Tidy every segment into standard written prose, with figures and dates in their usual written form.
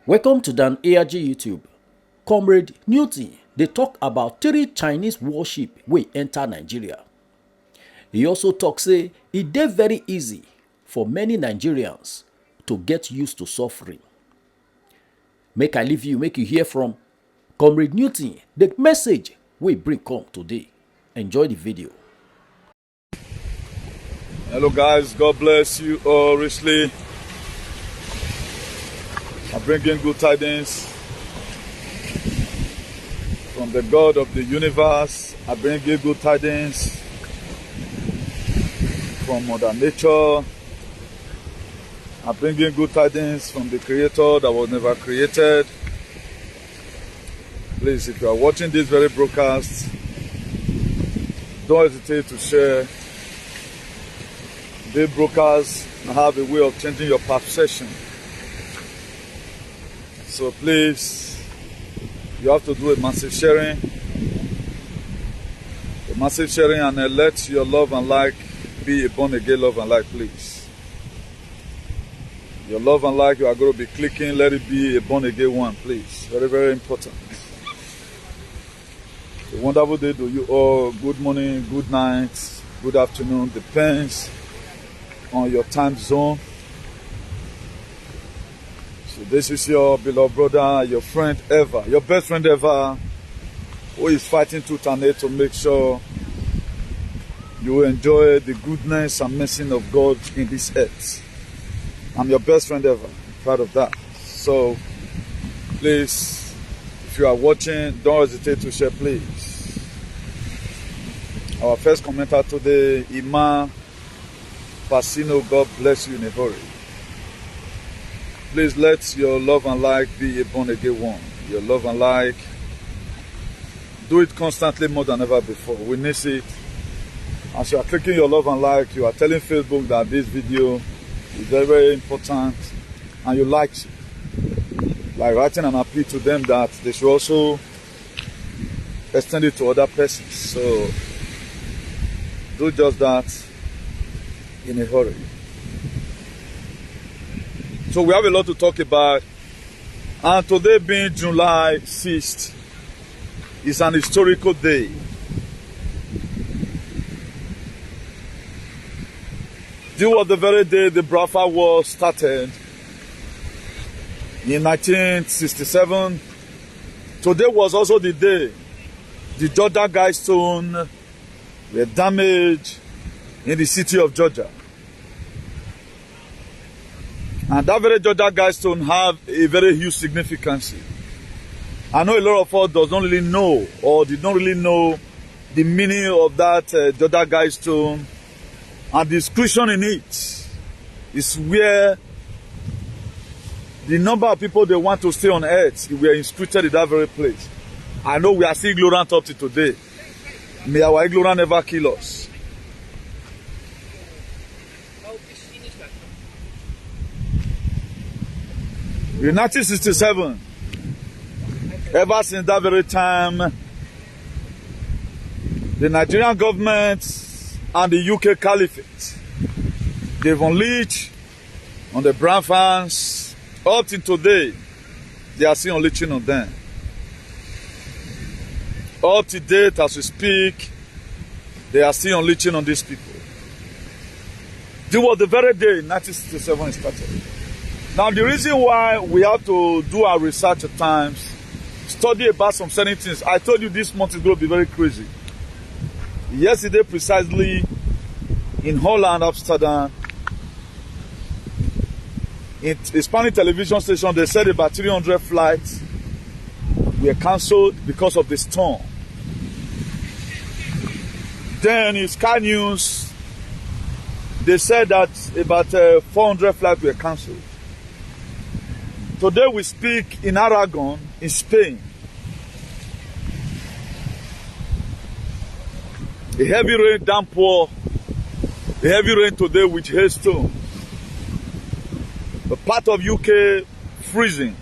Welcome to Dan ARG YouTube. Comrade Newton, they talk about 3 Chinese warship wey enter Nigeria. He also talk say e dey very easy for many Nigerians to get used to suffering. Make I leave you, make you hear from Comrade Newton, the message we bring come today. Enjoy the video. Hello guys, God bless you all richly. I'm bringing good tidings from the God of the universe. I bring you good tidings from Mother Nature. I bring you good tidings from the Creator that was never created. Please, if you are watching this very broadcast, don't hesitate to share. The broadcasts have a way of changing your perception. So please, you have to do a massive sharing. And let your love and like be a born again love and like, please. Your love and like you are going to be clicking, let it be a born again one, please. Very, very important. A wonderful day to you all. Good morning, good night, good afternoon. Depends on your time zone. So this is your beloved brother, your friend ever, your best friend ever, who is fighting tooth and nail to make sure you enjoy the goodness and mercy of God in this earth. I'm your best friend ever. I'm proud of that. So please, if you are watching, don't hesitate to share, please. Our first commenter today, Ima Pasino, God bless you in a hurry. Please let your love and like be a born again one. Your love and like, do it constantly more than ever before. We need it. As you are clicking your love and like, you are telling Facebook that this video is very, very important and you like it. Like writing an appeal to them that they should also extend it to other persons. So do just that in a hurry. So we have a lot to talk about, and today being July 6th is an historical day. This was the very day the Biafra War started in 1967. Today was also the day the Georgia Guidestone were damaged in the city of Georgia. And that very Georgia Guidestone have a very huge significance. I know a lot of us does not really know or did not really know the meaning of that Georgia Guidestone, and the inscription in it is where the number of people they want to stay on earth were inscripted in that very place. I know we are still ignorant up to today. May our ignorance never kill us. In 1967, ever since that very time, the Nigerian government and the UK Caliphate, they've unleashed on the brown fans. Up till today, they are still unleashing on them. Up to date, as we speak, they are still unleashing on these people. This was the very day 1967 started. Now, the reason why we have to do our research at times, study about some certain things, I told you this month is going to be very crazy. Yesterday, precisely, in Holland, Amsterdam, in a Spanish television station, they said about 300 flights were cancelled because of the storm. Then in Sky News, they said that about 400 flights were cancelled. Today we speak in Aragon, in Spain. A heavy rain downpour, a heavy rain today with hailstones. A part of UK freezing.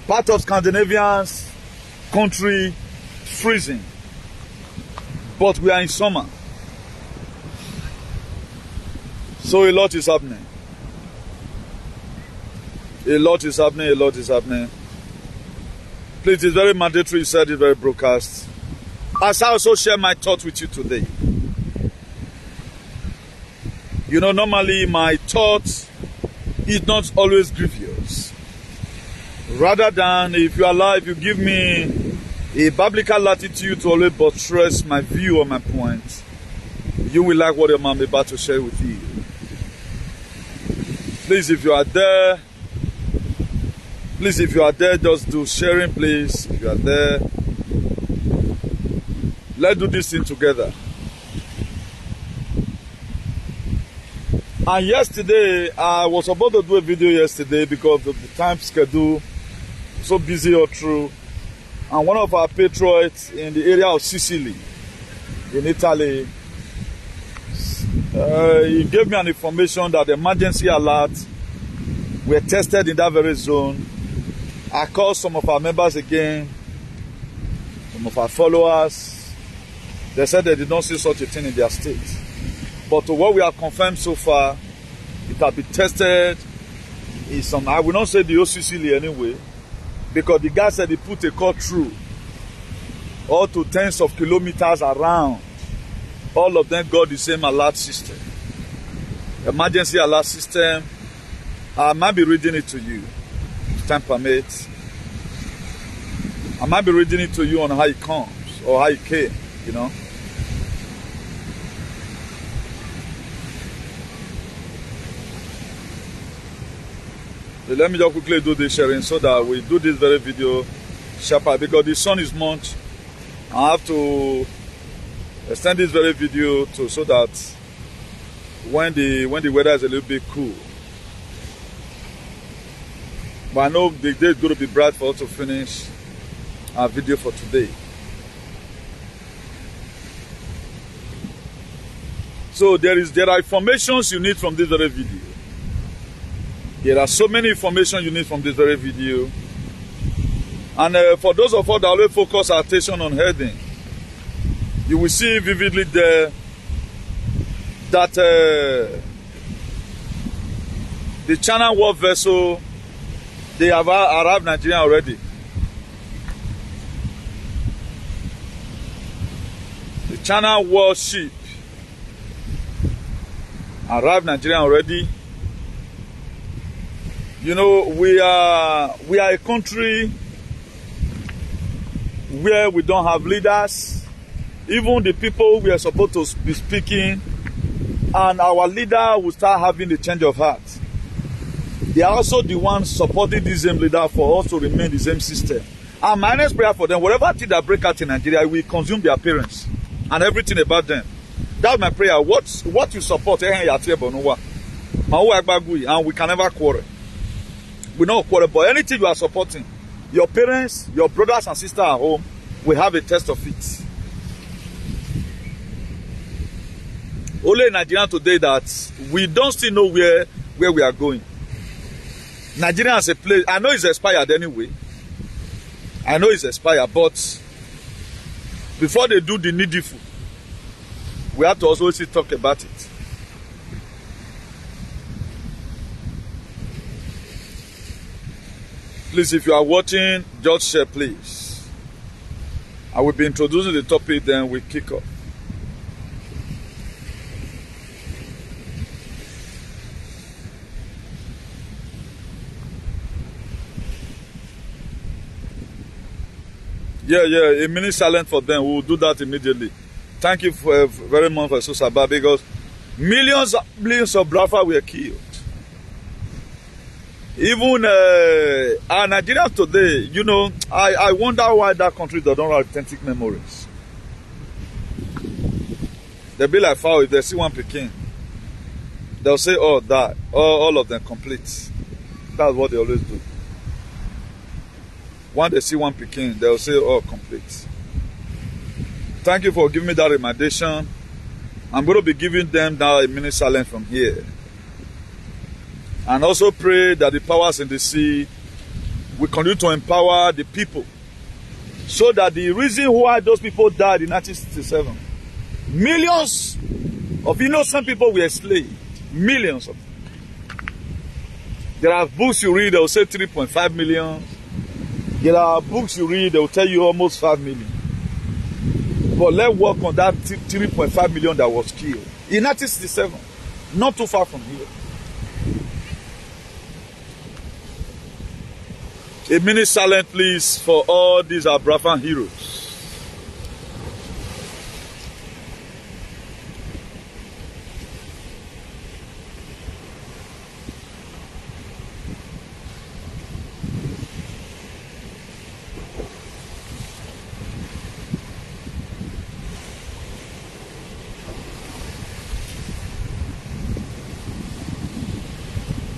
Part of Scandinavian country freezing. But we are in summer. So a lot is happening. A lot is happening, a lot is happening. Please, it's very mandatory, you said it's very broadcast. As I also share my thoughts with you today. You know, normally my thoughts is not always grievous. Rather than, if you allow, if you give me a biblical latitude to always buttress my view or my point, you will like what I'm about to share with you. Please, if you are there, just do sharing, please. If you are there, let's do this thing together. And yesterday, I was about to do a video yesterday because of the time schedule, so busy all through. And one of our patriots in the area of Sicily, in Italy, he gave me an information that the emergency alert were tested in that very zone. I called some of our members again, some of our followers. They said they did not see such a thing in their state. But to what we have confirmed so far, it has been tested. I will not say the OCCL anyway, because the guy said he put a cord through all to tens of kilometers around. All of them got the same alert system. Emergency alert system. I might be reading it to you, if time permits. I might be reading it to you on how it comes or how it came, you know. So let me just quickly do this sharing so that we do this very video sharper, because the sun is much. I have to extend this very video so that when the weather is a little bit cool. But I know the day is going to be bright for us to finish our video for today. So there are informations you need from this very video. There are so many information you need from this very video. And for those of us that always focus our attention on heading, you will see vividly there that the China war vessel, they have arrived Nigeria already. The China warship arrived Nigeria already. You know, we are a country where we don't have leaders. Even the people we are supposed to be speaking, and our leader will start having a change of heart. They are also the ones supporting the same leader for us to remain the same system. And my next prayer for them, whatever thing that break out in Nigeria, we consume their appearance and everything about them. That's my prayer. What you support, and we can never quarrel. We don't quarrel, but anything you are supporting, your parents, your brothers and sisters at home, we have a test of it. Only in Nigeria today that we don't still know where we are going. Nigeria as a place, I know it's expired anyway. I know it's expired, but before they do the needful, we have to also talk about it. Please, if you are watching, just share, please. I will be introducing the topic, then we kick off. Yeah, a minute silent for them. We will do that immediately. Thank you very much for Susaba, because millions of Biafra were killed. Even Nigerians today, you know, I wonder why that country does not have authentic memories. They'll be like foul if they see one Peking. They'll say, oh, that, all of them complete. That's what they always do. When they see one Peking, they'll say, oh, complete. Thank you for giving me that recommendation. I'm going to be giving them now a minute silence from here. And also pray that the powers in the sea will continue to empower the people, so that the reason why those people died in 1967, millions of innocent people were enslaved. Millions of them. There are books you read, they will say 3.5 million. There are books you read, they will tell you almost 5 million. But let's work on that 3.5 million that was killed in 1967, not too far from here. A minute silent, please, for all these Abrafan heroes.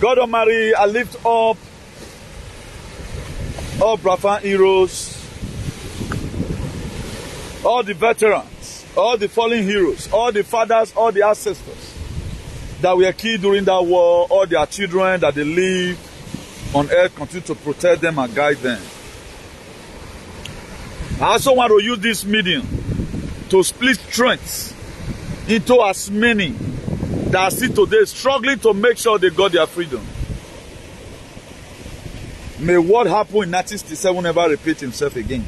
God Almighty, I lift up all Abrafan heroes, all the veterans, all the fallen heroes, all the fathers, all the ancestors that were killed during that war, all their children that they live on earth, continue to protect them and guide them. I also want to use this medium to split strength into as many that are still today struggling to make sure they got their freedom. May what happened in 1967 never repeat himself again.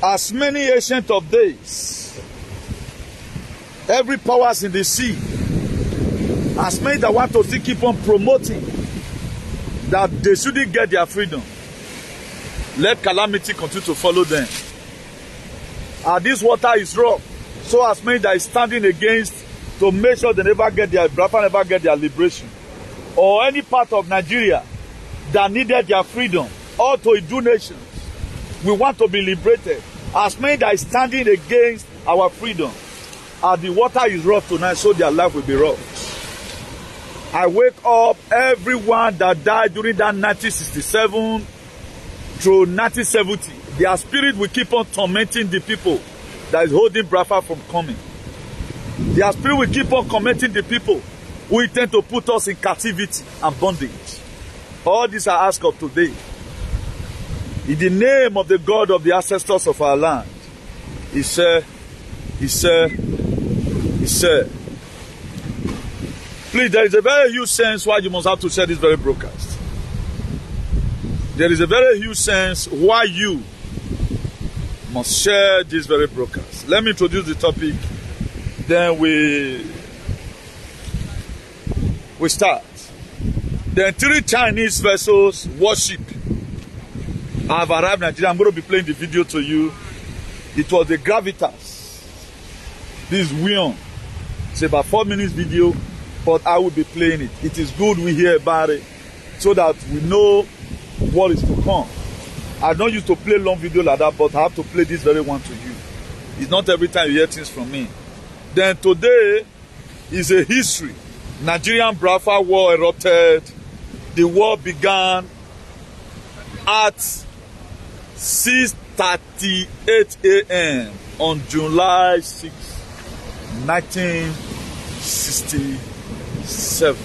As many ancient of days, every powers in the sea, as many that want to still keep on promoting that they shouldn't get their freedom, let calamity continue to follow them. This water is rough. So as many that is standing against to make sure they never get their liberation, or any part of Nigeria that needed their freedom, or to Idu nations, we want to be liberated. As many that is standing against our freedom, the water is rough tonight, so their life will be rough. I wake up everyone that died during that 1967 through 1970. Their spirit will keep on tormenting the people that is holding Biafra from coming. Their spirit will keep on tormenting the people who intend to put us in captivity and bondage. All this I ask of today. In the name of the God of the ancestors of our land. He said. Please, there is a very huge sense why you must have to share this very broadcast. There is a very huge sense why you must share this very broadcast. Let me introduce the topic, then we start. Then 3 Chinese vessels warship have arrived in Nigeria. I'm going to be playing the video to you. It was the Gravitas. This is Wion. It's about 4 minutes video, but I will be playing it. It is good we hear about it so that we know what is to come. I don't used to play long video like that, but I have to play this very one to you. It's not every time you hear things from me. Then today is a history. Nigerian Biafra war erupted. The war began at 6:38 a.m. on July 6, 1967.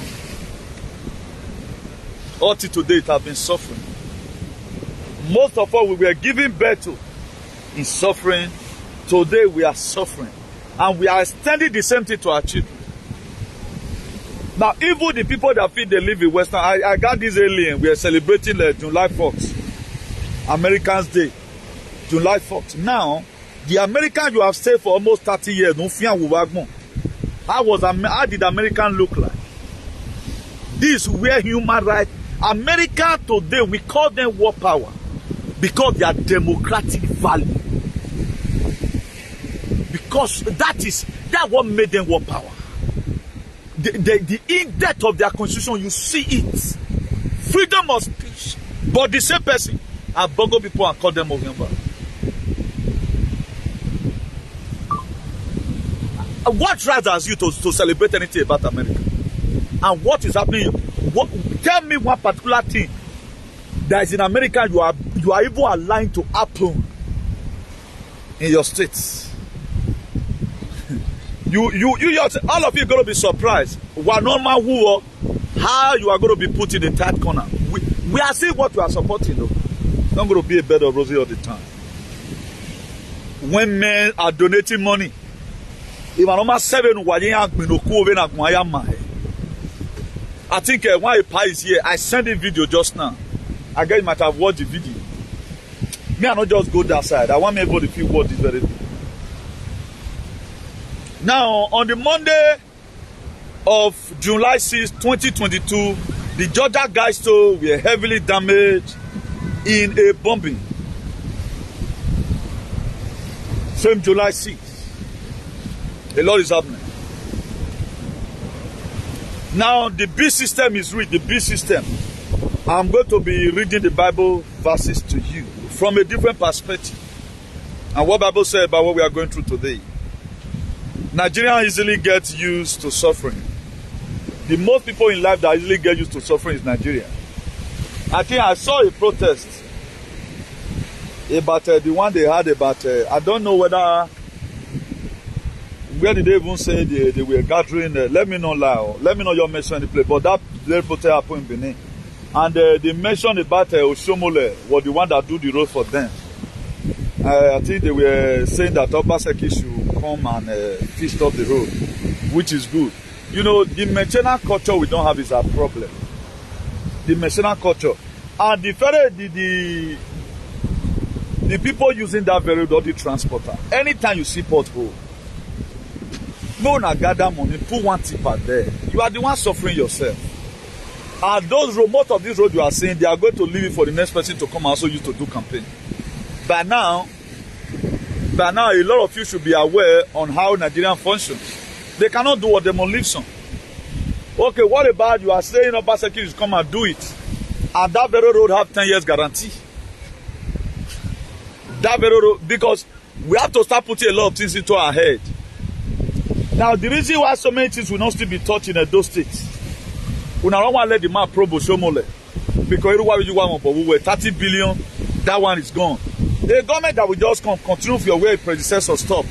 Up to today, it has been suffering. Most of us, we were giving birth to in suffering. Today, we are suffering. And we are extending the same thing to our children. Now, even the people that feel they live in Western, I got this alien. We are celebrating July 4th, Americans' Day, July 4th. Now, the Americans you have stayed for almost 30 years, how did American look like? This is where human rights. America today, we call them war power because they are democratic value. Because that's what made them war power. The in-depth of their constitution, you see it. Freedom of speech. But the same person have bungled people and call them Movember. What right has you to celebrate anything about America? And what is happening? Tell me one particular thing that is in America you are even aligned to happen in your states. You all of you are going to be surprised. One normal war, how you are going to be put in the third corner. We are seeing what we are supporting though. It's not going to be a bed of roses all the time. When men are donating money, if I'm not 7, I think when a pie is here, I sent a video just now. I guess you might have watched the video. Me, I not just go that side. I want everybody to feel what this very thing. Now, on the Monday of July 6, 2022, the Georgia guys store were heavily damaged in a bombing. Same July 6. A lot is happening. Now, the B system is read, the B system. I'm going to be reading the Bible verses to you from a different perspective. And what Bible says about what we are going through today. Nigerians easily get used to suffering. The most people in life that easily get used to suffering is Nigeria. I think I saw a protest about the one they had about, I don't know whether, where did they even say they were gathering, let me not lie, let me know your mention in the place, but that protest happened in Benin. And they mentioned about Oshomole was the one that do the road for them. I think they were saying that Obaseki should come and fix up the road, which is good. You know, the maintenance culture we don't have is a problem. The maintenance culture. And the people using that very road, the transporter, anytime you see pothole, no na gather money, put one tipper there. You are the one suffering yourself. And those roads, most of these roads you are saying, they are going to leave it for the next person to come and also use to do campaign. By now, a lot of you should be aware on how Nigerian functions. They cannot do a demolition. Okay, what about you are saying Obaseki is come and do it? And that very road have 10 years guarantee. That very road, because we have to start putting a lot of things into our head. Now, the reason why so many things will not still be taught in those states, we don't want to let the man probe Shomole. Because everywhere you want, but we were 30 billion, that one is gone. The government that will just continue for where predecessor stop.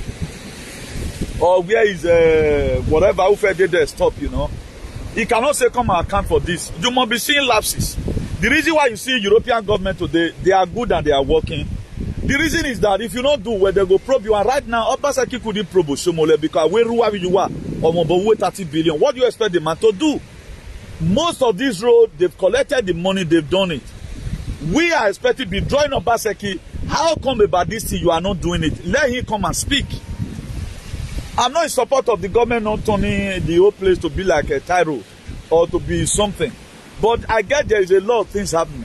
Or where is whatever who did there stop, you know. He cannot say come and account for this. You must be seeing lapses. The reason why you see European government today, they are good and they are working. The reason is that if you don't do well, they go probe you. And right now, Obaseki couldn't probe Shomole because wherever you are, or 30 billion. What do you expect the man to do? Most of these roads, they've collected the money, they've done it. We are expected to be drawing Obaseki. How come about this thing you are not doing it? Let him come and speak. I'm not in support of the government not turning the whole place to be like a Tyro or to be something. But I get there is a lot of things happening.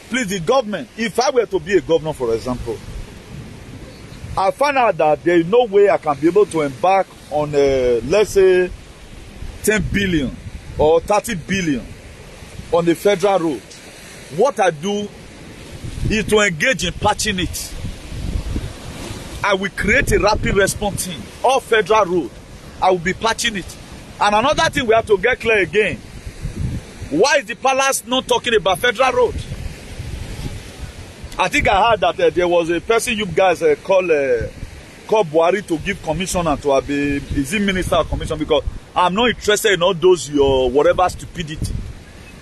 Please, the government, if I were to be a governor, for example, I find out that there is no way I can be able to embark on, let's say, 10 billion or 30 billion on the federal road. What I do is to engage in patching it. I will create a rapid response team. All federal road, I will be patching it. And another thing we have to get clear again. Why is the palace not talking about federal road? I think I heard that there was a person you guys called Buhari to give commissioner to be, is he minister or commission? Because I'm not interested in all those your whatever stupidity.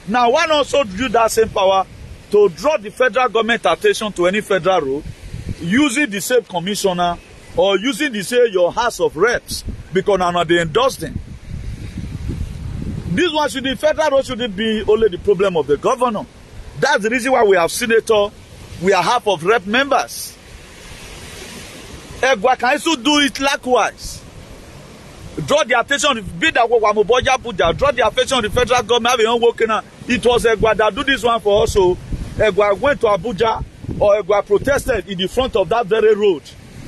Now, why not also use that same power to draw the federal government attention to any federal road, using the same commissioner or using the same your House of Reps, because now they endorse them. This one should, the federal road shouldn't be only the problem of the governor. That's the reason why we have senator, we are half of rep members. Egwa can also do it likewise. Draw the attention, be that what draw the attention of the federal government having working on. It was Egwa that do this one for us. So Egwa went to Abuja or Egwa protested in the front of that very road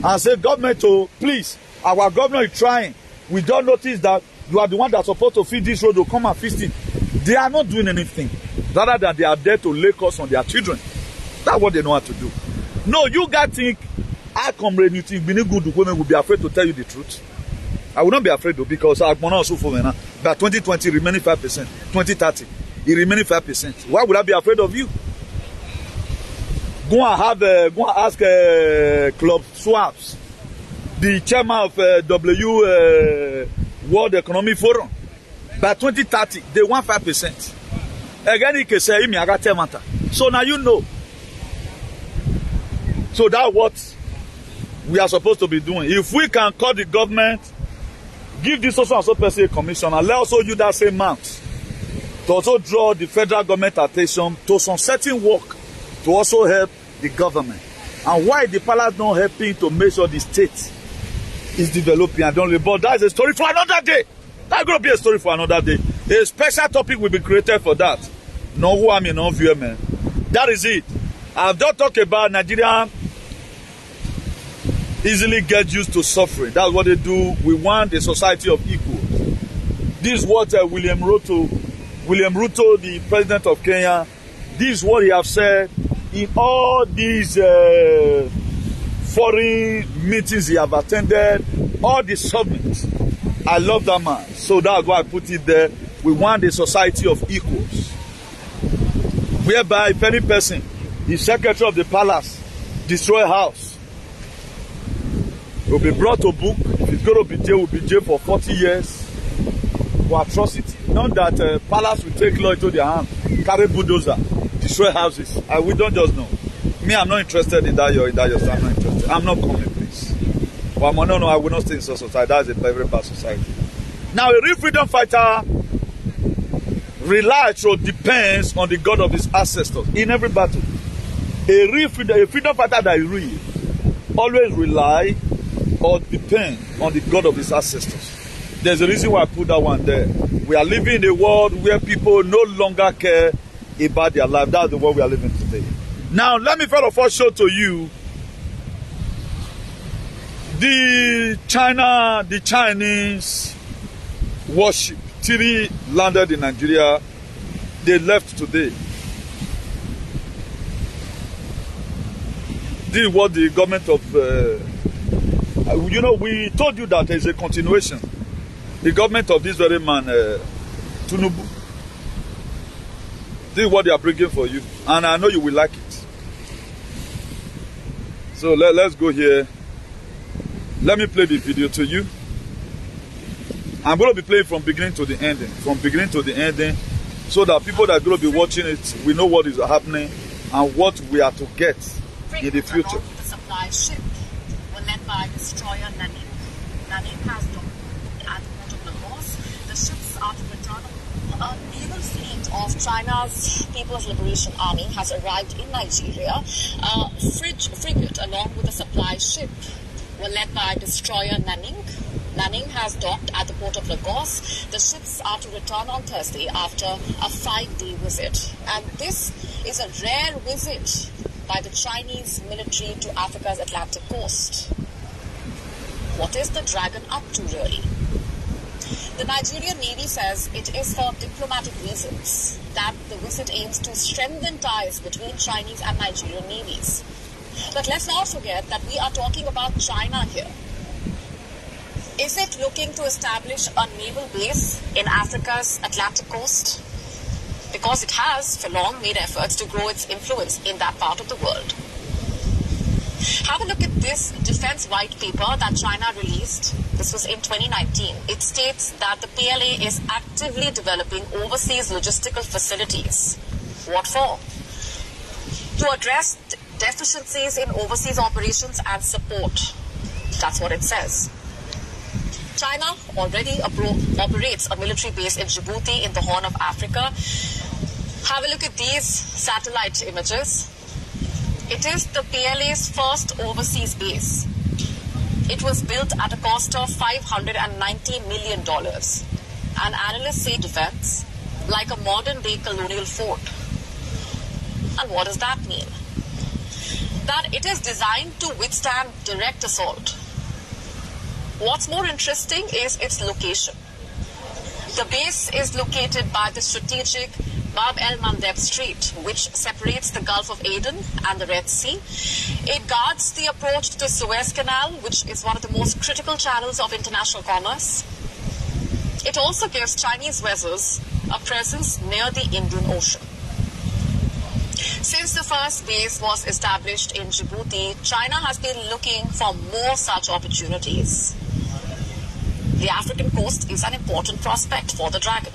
and said, government, oh, please, our governor is trying. We don't notice that you are the one that's supposed to feed this road to come and fix it. They are not doing anything. Rather than they are there to lay curse on their children. That's what they know how to do. No, you guys think our comrade, you think being good women will be afraid to tell you the truth. I will not be afraid though, because our money also for me now. By 2020 remaining 5%, 2030 it remaining 5%. Why would I be afraid of you? Go and ask Club Swaps, the chairman of World Economic Forum. By 2030 they want 5%. Again, he can say me I got matter. So now you know. So that's what we are supposed to be doing. If we can call the government, give this also and so person a commission, and let also you that same amount to also draw the federal government attention to some certain work to also help the government. And why the palace not helping to make sure the state is developing and don't. But that is a story for another day. That's going to be a story for another day. A special topic will be created for that. No who I mean, no view, man. That is it. I've just talked about Nigeria easily get used to suffering. That's what they do. We want a society of equals. This is what William Ruto, the president of Kenya, this is what he have said in all these foreign meetings he have attended, all the summits. I love that man. So that's why I put it there. We want a society of equals. Whereby if any person, the secretary of the palace, destroy a house, will be brought to book. If it's going to be jail, will be jail for 40 years for atrocity. Not that palace will take law into their hand, carry bulldozer, destroy houses. We don't just know. Me, I'm not interested in that. I'm not interested. I'm not coming, please. Well, no, I will not stay in such society. That is a very bad society. Now, a real freedom fighter relies or depends on the God of his ancestors in every battle. A freedom fighter that is real always rely or depend on the God of his ancestors. There's a reason why I put that one there. We are living in a world where people no longer care about their life. That's the world we are living today. Now, let me first of all show to you the Chinese warship. 3 landed in Nigeria. They left today. This is what the government of, we told you that there is a continuation. The government of this very man, Tinubu. This is what they are bringing for you. And I know you will like it. So let's go here. Let me play the video to you. I'm going to be playing from beginning to the ending. From beginning to the ending. So that people that are going to be watching it, we know what is happening and what we are to get in the future. The supply ship were led by destroyer Nanik. Nanik has docked at the port of Lagos. The ships are to return. A naval fleet of China's People's Liberation Army has arrived in Nigeria. A frigate along with a supply ship were led by destroyer Nanik. Nanik has docked at the port of Lagos. The ships are to return on Thursday after a 5-day visit. And this is a rare visit by the Chinese military to Africa's Atlantic coast. What is the Dragon up to really? The Nigerian Navy says it is for diplomatic reasons that the visit aims to strengthen ties between Chinese and Nigerian navies. But let's not forget that we are talking about China here. Is it looking to establish a naval base in Africa's Atlantic coast? Because it has, for long, made efforts to grow its influence in that part of the world. Have a look at this defense white paper that China released. This was in 2019. It states that the PLA is actively developing overseas logistical facilities. What for? To address deficiencies in overseas operations and support. That's what it says. China already operates a military base in Djibouti in the Horn of Africa. Have a look at these satellite images. It is the PLA's first overseas base. It was built at a cost of $590 million. And analysts say defense, like a modern-day colonial fort. And what does that mean? That it is designed to withstand direct assault. What's more interesting is its location. The base is located by the strategic Bab el Mandeb Strait, which separates the Gulf of Aden and the Red Sea. It guards the approach to the Suez Canal, which is one of the most critical channels of international commerce. It also gives Chinese vessels a presence near the Indian Ocean. Since the first base was established in Djibouti, China has been looking for more such opportunities. The African coast is an important prospect for the Dragon.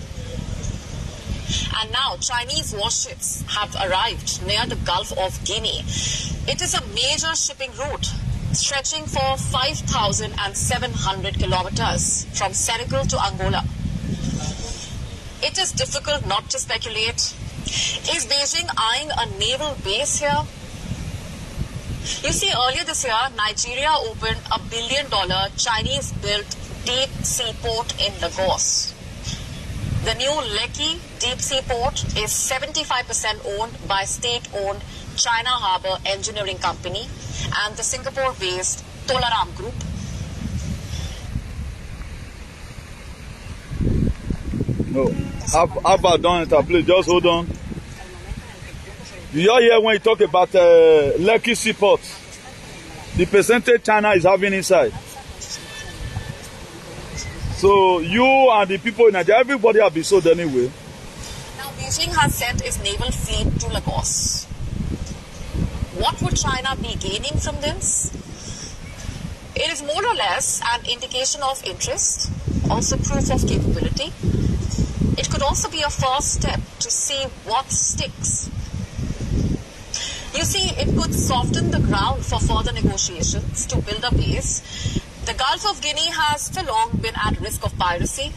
And now Chinese warships have arrived near the Gulf of Guinea. It is a major shipping route stretching for 5,700 kilometers from Senegal to Angola. it is difficult not to speculate. Is Beijing eyeing a naval base here? You see, earlier this year, Nigeria opened a $1 billion Chinese-built deep sea port in Lagos. The new Lekki deep sea port is 75% owned by state-owned China Harbour Engineering Company and the Singapore-based Tolaram Group. No, Abba, don't enter, please. Just hold on. You hear when you talk about Lekki Seaport, the percentage China is having inside. So you and the people in Nigeria, everybody have been sold anyway. Now Beijing has sent its naval fleet to Lagos. What would China be gaining from this? It is more or less an indication of interest, also proof of capability. It could also be a first step to see what sticks. You see, it could soften the ground for further negotiations to build a base. The Gulf of Guinea has for long been at risk of piracy.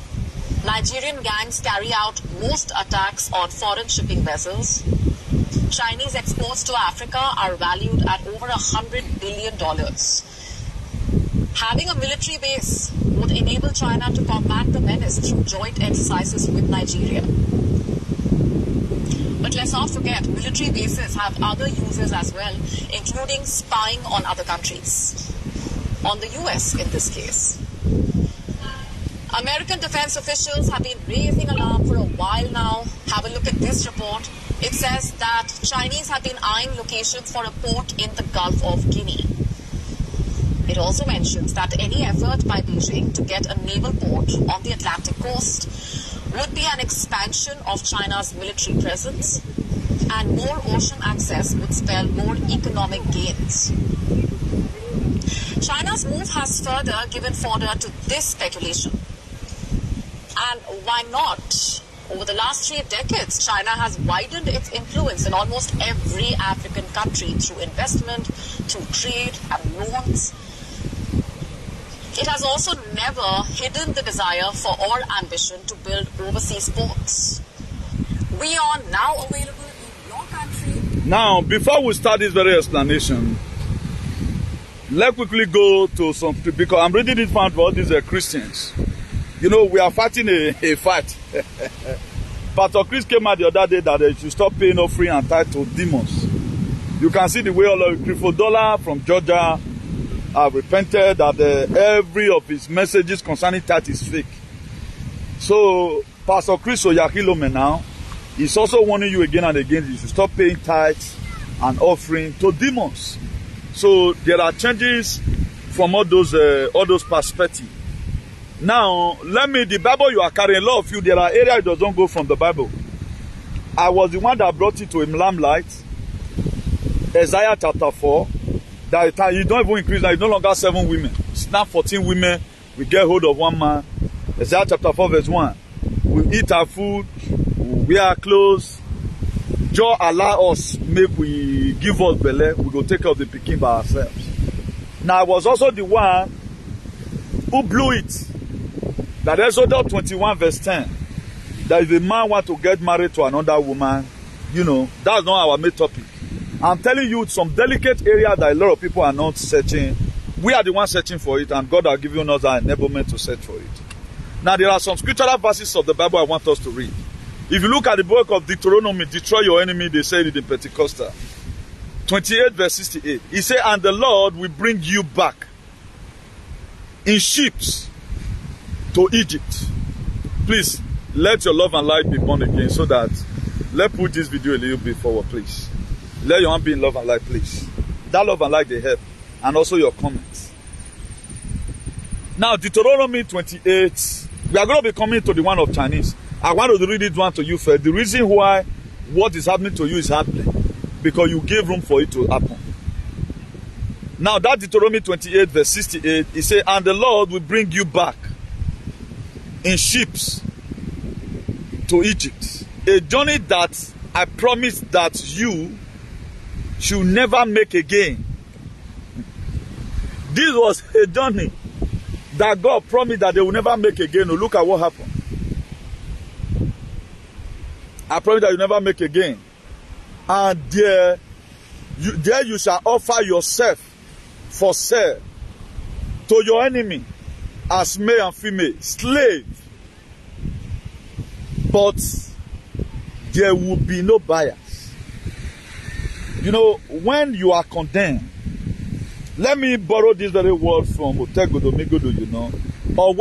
Nigerian gangs carry out most attacks on foreign shipping vessels. Chinese exports to Africa are valued at over $100 billion. Having a military base would enable China to combat the menace through joint exercises with Nigeria. But let's not forget, military bases have other uses as well, including spying on other countries. On the US in this case. American defense officials have been raising alarm for a while now. Have a look at this report. It says that Chinese have been eyeing locations for a port in the Gulf of Guinea. It also mentions that any effort by Beijing to get a naval port on the Atlantic coast would be an expansion of China's military presence, and more ocean access would spell more economic gains. China's move has further given fodder to this speculation. And why not? Over the last 3 decades, China has widened its influence in almost every African country through investment, through trade and loans. It has also never hidden the desire for or ambition to build overseas ports. We are now available in your country. Now, before we start this very explanation, let's quickly go to some, because I'm reading this part for all these Christians. You know, we are fighting a fight. Pastor Chris came out the other day that they should stop paying offering and tithe to demons. You can see the way all of Creflo from Georgia have repented that every of his messages concerning tithe is fake. So, Pastor Chris Oyakilome now is also warning you again and again you should stop paying tithes and offering to demons. So there are changes from all those perspectives. Now, the Bible you are carrying, a lot of you, there are areas that doesn't go from the Bible. I was the one that brought it to him lamplight. Isaiah chapter 4. That you don't even increase now, it's no longer 7 women. It's now 14 women. We get hold of one man. Isaiah chapter 4 verse 1. We eat our food, we wear our clothes. Just allow us, make we give us belly, we go take care of the pikin by ourselves. Now I was also the one who blew it. That Exodus 21 verse 10. That if a man want to get married to another woman, you know, that's not our main topic. I'm telling you some delicate area that a lot of people are not searching. We are the ones searching for it, and God has given us our enablement to search for it. Now there are some scriptural verses of the Bible I want us to read. If you look at the book of Deuteronomy, destroy your enemy, they say it in Pentecostal. 28 verse 68. He said, and the Lord will bring you back in ships to Egypt. Please, let your love and light be born again so that, let's put this video a little bit forward, please. Let your hand be in love and light, please. That love and light, they help. And also your comments. Now, Deuteronomy 28. We are going to be coming to the one of Chinese. I want to read it one to you first. The reason why what is happening to you is happening. Because you gave room for it to happen. Now, that Deuteronomy 28 verse 68. It says, and the Lord will bring you back in ships to Egypt. A journey that I promised that you should never make again. This was a journey that God promised that they will never make again. Look at what happened. I promise that you never make again. And there you shall offer yourself for sale to your enemy as male and female, slave. But there will be no buyers. You know, when you are condemned, let me borrow this very word from Otegodomigodo, you know. Or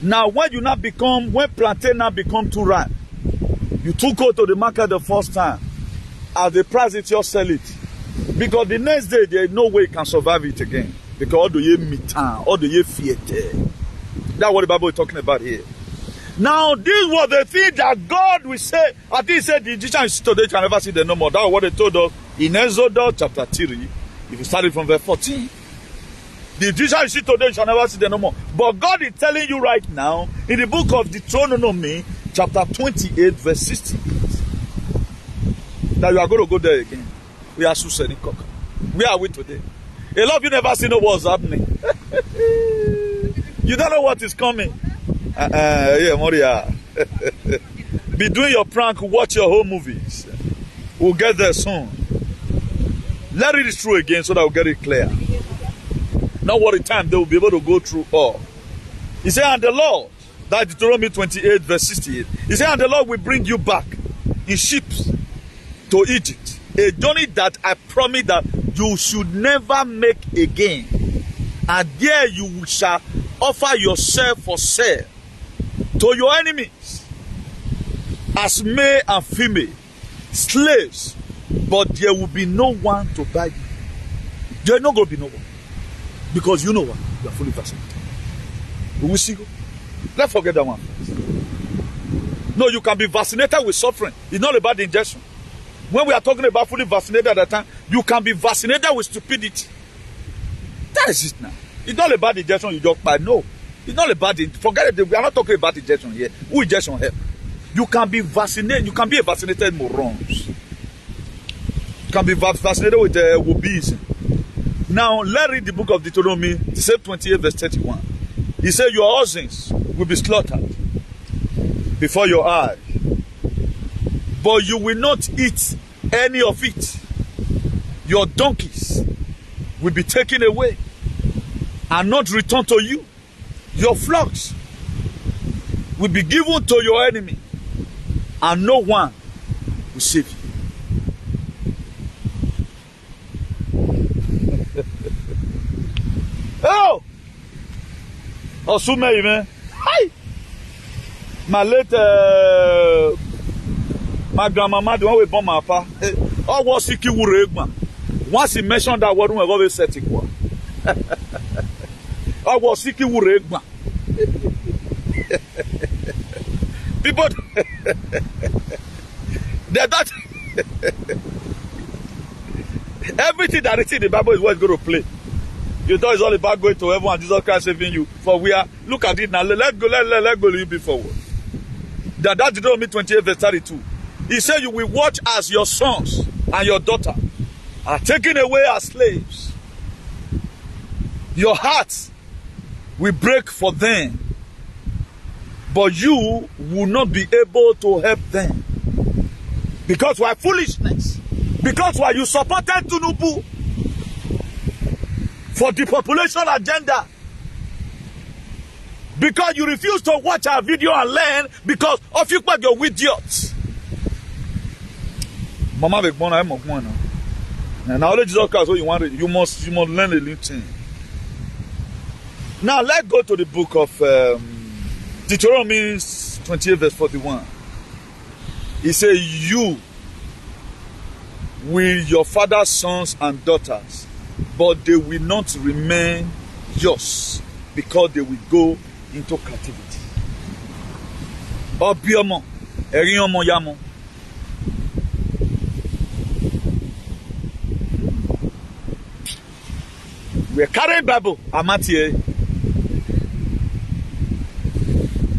now, when plantain now become too ripe, you took out to the market the first time, at the price it you sell it. Because the next day, there is no way you can survive it again. Because all the year mitan, all the year fiete. That's what the Bible is talking about here. Now, this was the thing that God will say. I think he said the Egyptians today can never see them no more. That's what they told us in Exodus chapter 3. If you start from verse 14. The Egyptians today shall never see them no more. But God is telling you right now, in the book of Deuteronomy, chapter 28, verse 68, that you are going to go there again. We are Suseni Cock. Where are we today? A lot of you never seen what's happening. You don't know what is coming. Yeah, Moria. Be doing your prank, watch your home movies. We'll get there soon. Let it through again so that we'll get it clear. Not worry time, they will be able to go through all. He said, and the Lord, that Deuteronomy 28, verse 68. He said, and the Lord will bring you back in ships to Egypt. A journey that I promise that you should never make again. And there you shall offer yourself for sale to your enemies as male and female, slaves, but there will be no one to buy you. There's not going to be no one. Because you know what? You are fully vaccinated. We will see you. Let's forget that one first. No, you can be vaccinated with suffering. It's not about the injection. When we are talking about fully vaccinated at that time, you can be vaccinated with stupidity. That is it now. It's not about the injection you just buy. No. It's not about the... Forget it. We are not talking about injection here. Who injection help? You can be vaccinated. You can be a vaccinated morons. You can be vaccinated with wobbies. Now, let's read the book of Deuteronomy, the same 28 verse 31. He said, your oxen will be slaughtered before your eyes, but you will not eat any of it. Your donkeys will be taken away and not returned to you. Your flocks will be given to your enemy, and no one will save you. Oh! Osume, man. Hi! My late, my grandmama, the one we born my papa, all was sick you regma. Once he mentioned that word, we always said it. All was sick you regma. People, they're not. Everything that is in the Bible is what is going to play. You thought it's all about going to heaven and Jesus Christ saving you. For we are, look at it now. Let's go a little bit forward. That Deuteronomy 28 verse 32. He said, you will watch as your sons and your daughter are taken away as slaves. Your heart will break for them, but you will not be able to help them. Because why foolishness? Because why you supported Tinubu for the population agenda. Because you refuse to watch our video and learn because of you but you're idiots. Mama be born, I'm born now. And now Jesus Christ, you want you must learn a little thing. Now let's go to the book of Deuteronomy 28 verse 41. He says, you will your father's sons and daughters, but they will not remain yours because they will go into captivity. Obiomo, eriomo yamo. We are carrying Bible, Amatie.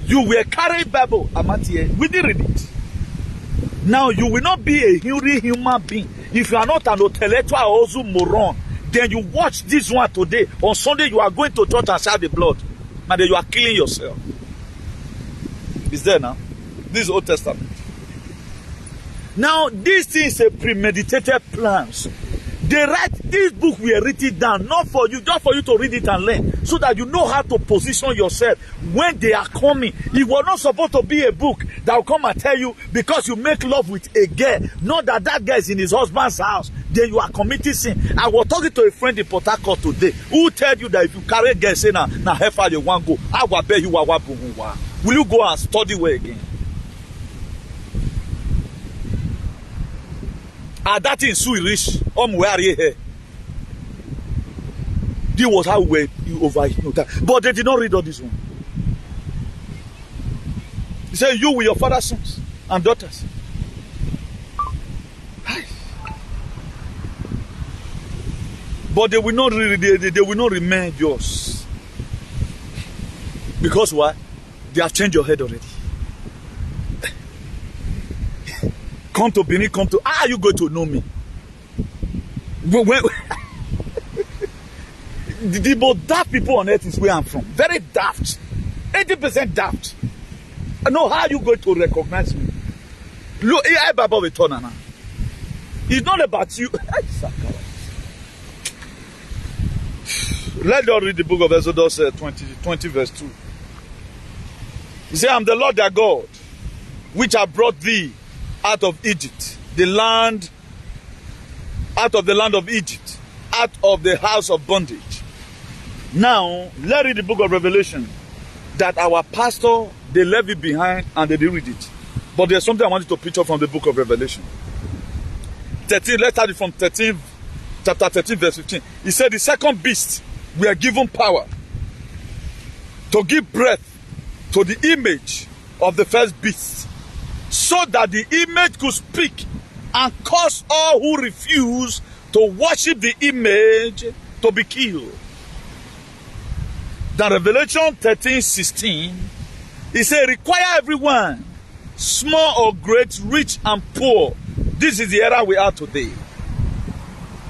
You were carrying Bible, Amatie. We did read it. Now you will not be a real human being if you are not an intellectual or also moron. Then you watch this one today. On Sunday you are going to church and shout the blood. And then you are killing yourself. It's there now. This is Old Testament. Now, this thing is a premeditated plans. They write this book, we are written down, not for you, just for you to read it and learn, so that you know how to position yourself when they are coming. It was not supposed to be a book that will come and tell you because you make love with a girl, not that that guy is in his husband's house, then you are committing sin. I was talking to a friend in Port Harcourt today who tell you that if you carry a girl, say now how far you want to go, I will bet you will you go and study where again? That in Sui Rich, where are you here? This was how we over but they did not read all this one. He said, you with your father's sons and daughters. But they will not they will not remain yours. Because why? They have changed your head already. Come to Benin, come to, how are you going to know me? The most daft people on earth is where I'm from. Very daft. 80% daft. I know how you going to recognize me. Look, it's not about you. Let us read the book of Exodus 20 verse 2. He said, I'm the Lord thy God, which have brought thee out of Egypt, out of the land of Egypt, out of the house of bondage. Now, let's read the book of Revelation that our pastor, they left it behind and they didn't read it. But there's something I want you to picture from the book of Revelation. 13, let's start it from 13, chapter 13, verse 15. He said, the second beast, we are given power to give breath to the image of the first beast, so that the image could speak and cause all who refuse to worship the image to be killed. Then Revelation 13:16, he said, require everyone, small or great, rich and poor. This is the era we are today.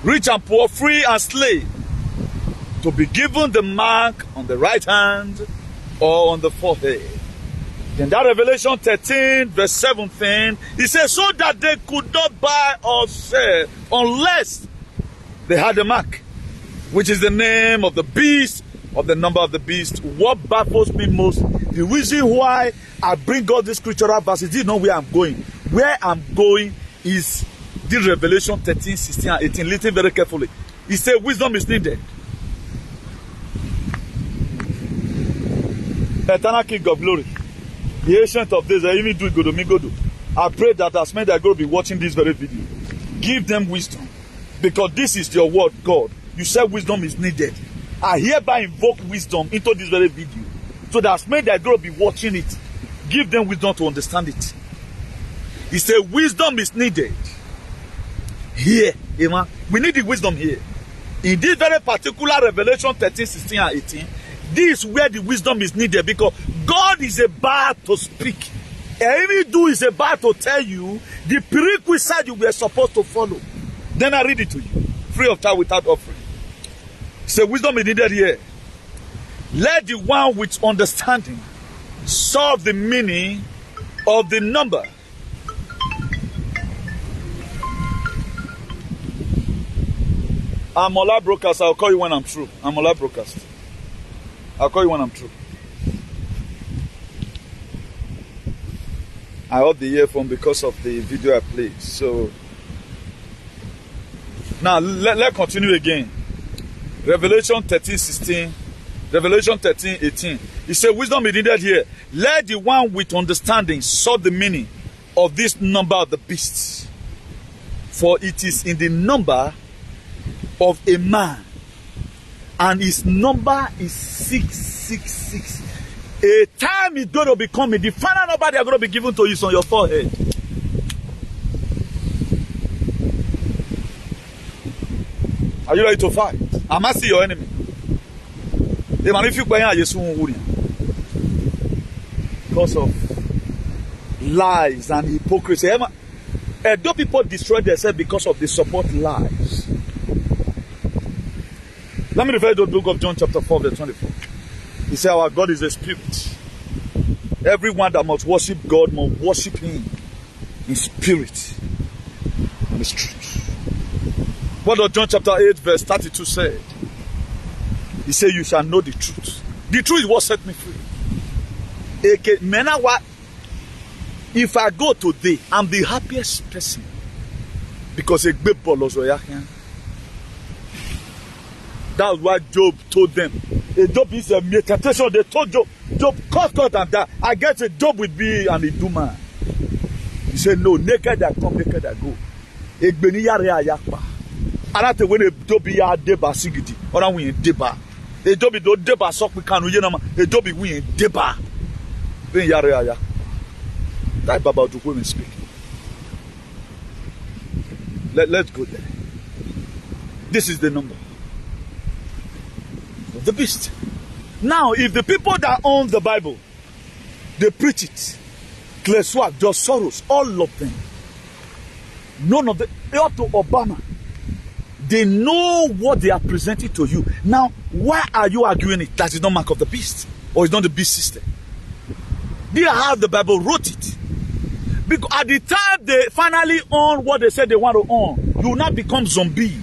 Rich and poor, free and slave, to be given the mark on the right hand or on the forehead. In that Revelation 13, verse 17, he says, so that they could not buy or sell unless they had a mark, which is the name of the beast, of the number of the beast. What baffles me most, the reason why I bring all these scriptural verses, this is not where I'm going. Where I'm going is this Revelation 13, 16, and 18. Listen very carefully. He said, wisdom is needed. Eternal King of Glory, the ancient of days, I even do Godomigodo. I pray that as many that are going to be watching this very video, give them wisdom. Because this is your word, God. You said wisdom is needed. I hereby invoke wisdom into this very video. So that as many that are going to be watching it, give them wisdom to understand it. He said wisdom is needed. Here, Emma, we need the wisdom here. In this very particular Revelation 13, 16, and 18, this is where the wisdom is needed, because God is about to speak. Every is about to tell you the prerequisite you were supposed to follow. Then I read it to you, free of charge, without offering. So wisdom is needed here. Let the one with understanding solve the meaning of the number. I'm Ola Broadcast. I'll call you when I'm through. I'm Ola Broadcast. I'll call you when I'm through. I off the earphone because of the video I played. So now let's continue again. Revelation 13, 16. Revelation 13, 18. He said, wisdom is needed here. Let the one with understanding solve the meaning of this number of the beasts. For it is in the number of a man, and his number is 666. A time is going to be coming. The final number they are going to be given to you is on your forehead. Are you ready to fight? I must see your enemy. Because of lies and hypocrisy. Though people destroy themselves because of the support lies. Let me refer to the book of John chapter 4 verse 24. He said our God is a spirit. Everyone that must worship God must worship him in spirit and in truth. What does John chapter 8 verse 32 say? He said, you shall know the truth. The truth is what set me free. If I go today, I'm the happiest person. Because a big ball was that's why Job told them. Job is a temptation. They told Job, cut and die. I guess a Job would be an iduma. He said, no, naked I come, naked I go. And that's when a Job be a deba sigidi. Or I'm winning deba. A Job do deba sok we can win. A Job be winning deba. Ben yare aya. That's about the women speaking. Let's go there. This is the number of the beast. Now, if the people that own the Bible, they preach it, Clay Swag, George Soros, all of them, none of them, up to Obama, they know what they are presenting to you. Now, why are you arguing it? That is not mark of the beast, or it's not the beast system. They have the Bible wrote it. Because at the time they finally own what they said they want to own, you will not become zombie.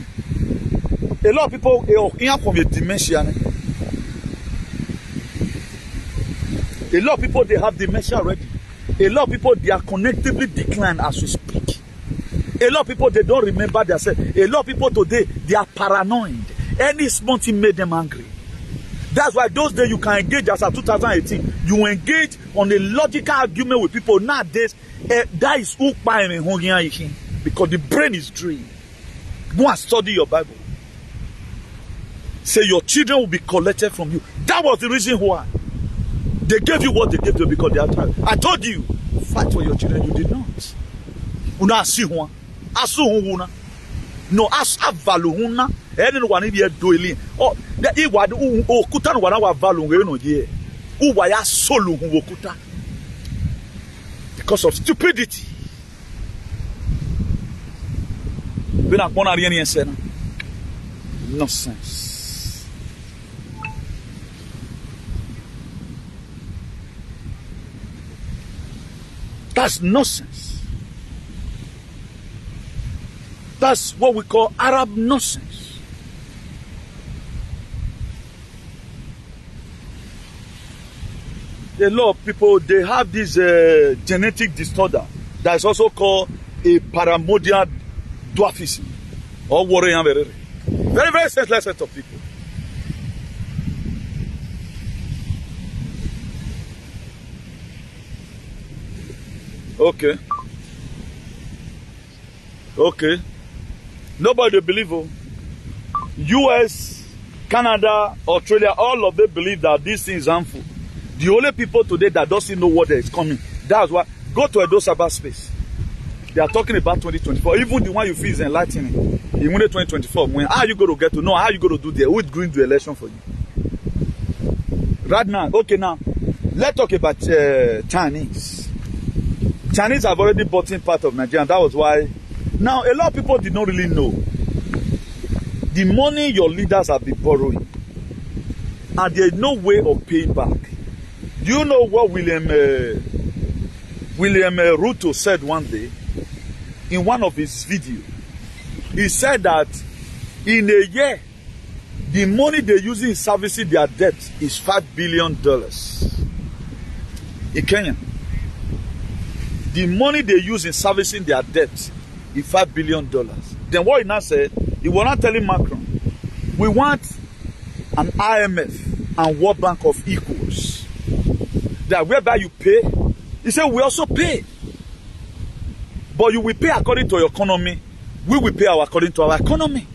A lot of people here from a dementia. A lot of people, they have dementia already. A lot of people, they are connectively declined as we speak. A lot of people, they don't remember themselves. A lot of people today, they are paranoid. Any small thing made them angry. That's why those days you can engage as of 2018. You engage on a logical argument with people. Nowadays, that is who because the brain is drained. Go and study your Bible. Say your children will be collected from you. That was the reason why. They gave you what they gave you because they are tired. I told you, fight for your children. You did not. Una si one. Asu una. No as avalu una. Any one here doing. Oh, the iwad okuta no wana valu we no here. Uwaya solo okuta. Because of stupidity. When I want to say nonsense. That's nonsense. That's what we call Arab nonsense. A lot of people, they have this genetic disorder that is also called a paramodial dwarfism or warrior. Very, very senseless set of people. Okay. Nobody believe. US, Canada, Australia, all of them believe that this thing is harmful. The only people today that doesn't know what is coming. That's why go to Edo cyberspace. They are talking about 2024. Even the one you feel is enlightening. In 2024, when how are you going to get to know? How are you going to do there? Who is going to election for you? Right now, okay, now let's talk about Chinese. Chinese have already bought in part of Nigeria. And that was why. Now, a lot of people did not really know the money your leaders have been borrowing, and there is no way of paying back. Do you know what William Ruto said one day in one of his videos? He said that in a year, the money they use in servicing their debt is $5 billion in Kenya. The money they use in servicing their debt is $5 billion. Then what he now said, he was not telling Macron, we want an IMF and World Bank of equals. That whereby you pay, he said we also pay. But you will pay according to your economy. We will pay according to our economy.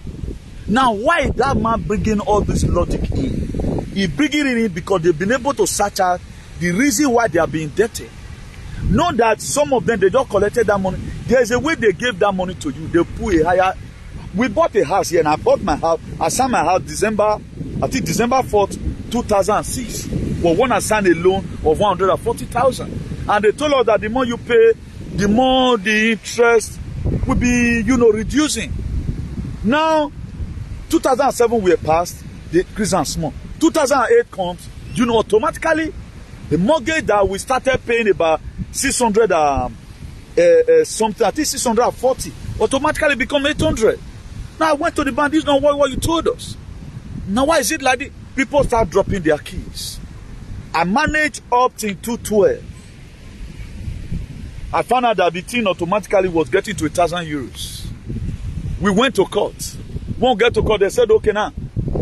Now, why is that man bringing all this logic in? He's bringing it in because they've been able to search out the reason why they are being indebted. Know that some of them, they just collected that money. There's a way they gave that money to you. They put a higher. We bought a house here, and I bought my house. I signed my house December 4th, 2006. Well, one I signed a loan of 140,000. And they told us that the more you pay, the more the interest will be, reducing. Now, 2007 we are past, the increase and small. 2008 comes, automatically, The mortgage that we started paying about 600 something, I think 640, automatically become 800. Now I went to the bank, this is not what you told us. Now why is it like this? People start dropping their keys. I managed up till 212. I found out that the thing automatically was getting to 1,000 euros. We went to court. Won't get to court, they said, okay, now,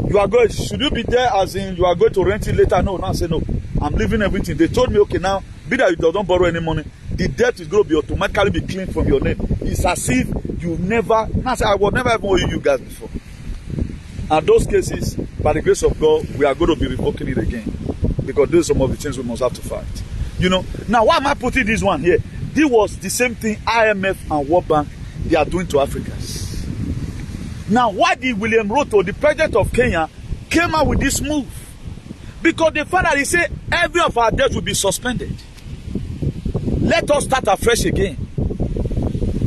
you are going, should you be there as in you are going to rent it later? No, now I said, no, I'm leaving everything. They told me, okay, now, be that you don't borrow any money, the debt is going to be automatically be cleaned from your name. It's as if you never, now I said, I will never have owed you guys before. And those cases, by the grace of God, we are going to be revoking it again. Because those are some of the things we must have to fight. You know, now why am I putting this one here? This was the same thing IMF and World Bank, they are doing to Africans. Now, why did William Ruto, the president of Kenya, came out with this move? Because the father, he said, every of our debts will be suspended. Let us start afresh again.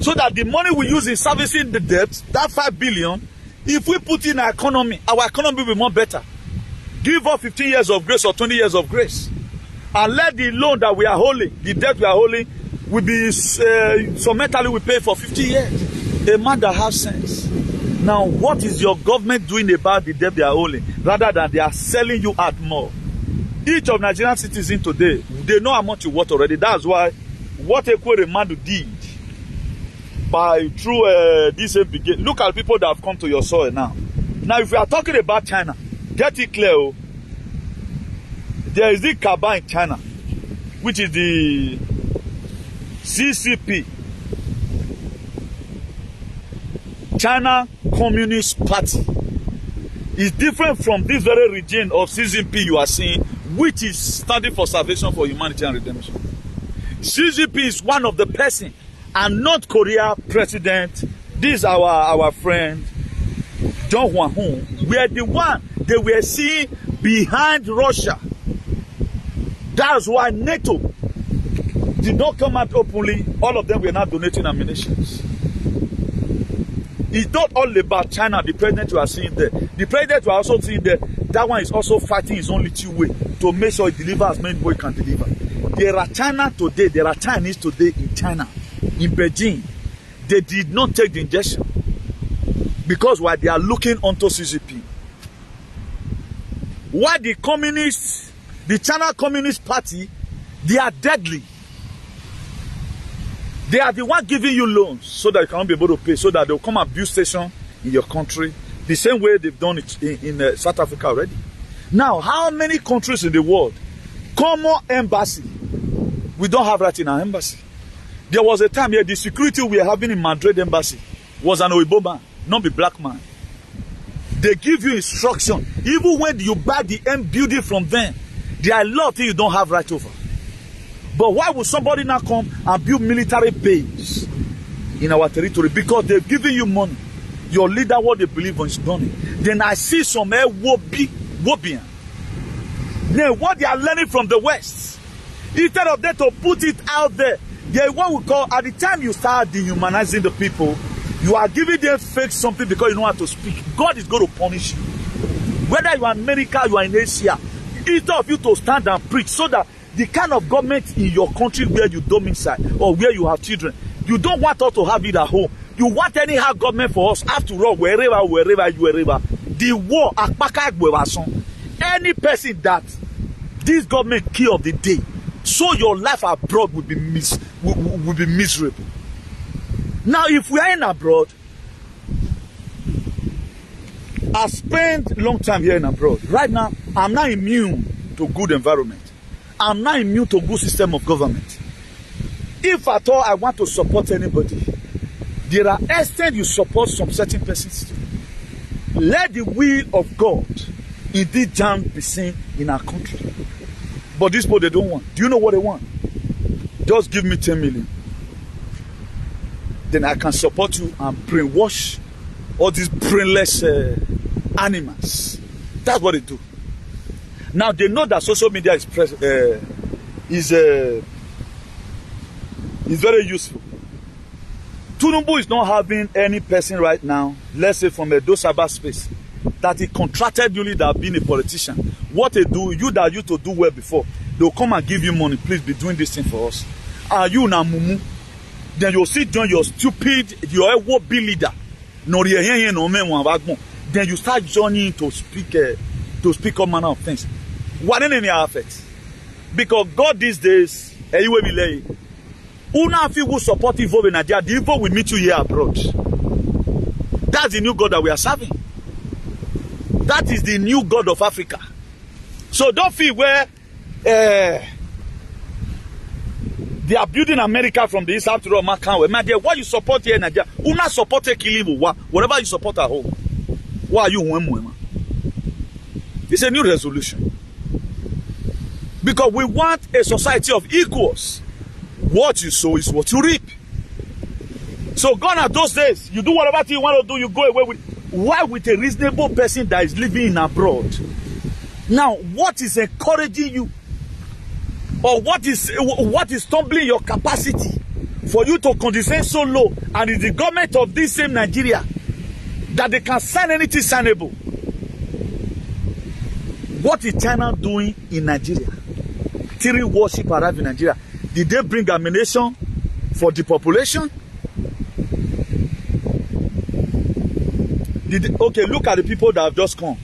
So that the money we use in servicing the debts, that 5 billion, if we put in our economy will be more better. Give us 15 years of grace or 20 years of grace. And let the loan that we are holding, the debt we are holding, will be summarily we pay for 50 years. A man that has sense. Now, what is your government doing about the debt they are holding? Rather than they are selling you out more. Each of Nigerian citizens today, they know how much you worth already. That's why what a man did by through this begin. Look at people that have come to your soil now. Now, if we are talking about China, get it clear. Oh, there is the Kaba in China, which is the CCP, China Communist Party. Is different from this very regime of CCP you are seeing, which is standing for Salvation for Humanity and Redemption. CCP is one of the person, and North Korea president. This is our friend John Hwang-hun. We are the one they were seeing behind Russia. That's why NATO did not come out openly. All of them were not donating ammunitions. It's not all about China, the president you are seeing there. The president you are also seeing there, that one is also fighting his own little way to make sure he delivers as many boy can deliver. There are Chinese today in China, in Beijing. They did not take the injection because why they are looking onto CCP. Why the communists, the China Communist Party, they are deadly. They are the one giving you loans so that you cannot be able to pay, so that they'll come and build station in your country, the same way they've done it in South Africa already. Now, how many countries in the world, common embassy, we don't have that in our embassy? There was a time here, the security we are having in Madrid embassy was an Oibo man, not a black man. They give you instruction. Even when you buy the end building from them, there are a lot of things you don't have right over. But why would somebody now come and build military base in our territory? Because they've given you money. Your leader, what they believe in is money. Then I see some Wobian. Then what they are learning from the West, instead of them to put it out there, they what we call, at the time you start dehumanizing the people, you are giving them fake something because you know how to speak. God is going to punish you. Whether you are in America, you are in Asia, instead of you to stand and preach so that the kind of government in your country where you domicile or where you have children, you don't want us to have it at home. You want anyhow government for us. After all, wherever, the war, any person that this government kill of the day, so your life abroad will be miserable. Now, if we are in abroad, I spent long time here in abroad. Right now, I'm not immune to good environment. I'm not immune to good system of government. If at all I want to support anybody, there are extent you support some certain persons. Let the will of God indeed jam be seen in our country. But these people, they don't want. Do you know what they want? Just give me 10 million. Then I can support you and brainwash all these brainless animals. That's what they do. Now they know that social media is very useful. Tinubu is not having any person right now, let's say from a Dosaba space, that he contracted newly that being a politician. What they do, you that used to do well before, They'll come and give you money. Please be doing this thing for us. Are you na mumu? Then you'll sit down your stupid, your WB leader. Then you start joining to speak all manner of things. What in any effect? Because God these days, Una people support Evo in Nigeria, the Evo will meet you here abroad. That's the new God that we are serving. That is the new God of Africa. So don't feel where they are building America from the east after all. What you support here in Nigeria? Una support a killing, whatever you support at home. Why are you? It's a new resolution. Because we want a society of equals. What you sow is what you reap. So gone are those days. You do whatever you want to do, you go away with. Why with a reasonable person that is living in abroad? Now, what is encouraging you? Or what is stumbling your capacity for you to condescend so low? And it's the government of this same Nigeria that they can sign anything signable. What is China doing in Nigeria? Three warship arrived in Nigeria. Did they bring ammunition for the population? Okay, look at the people that have just come.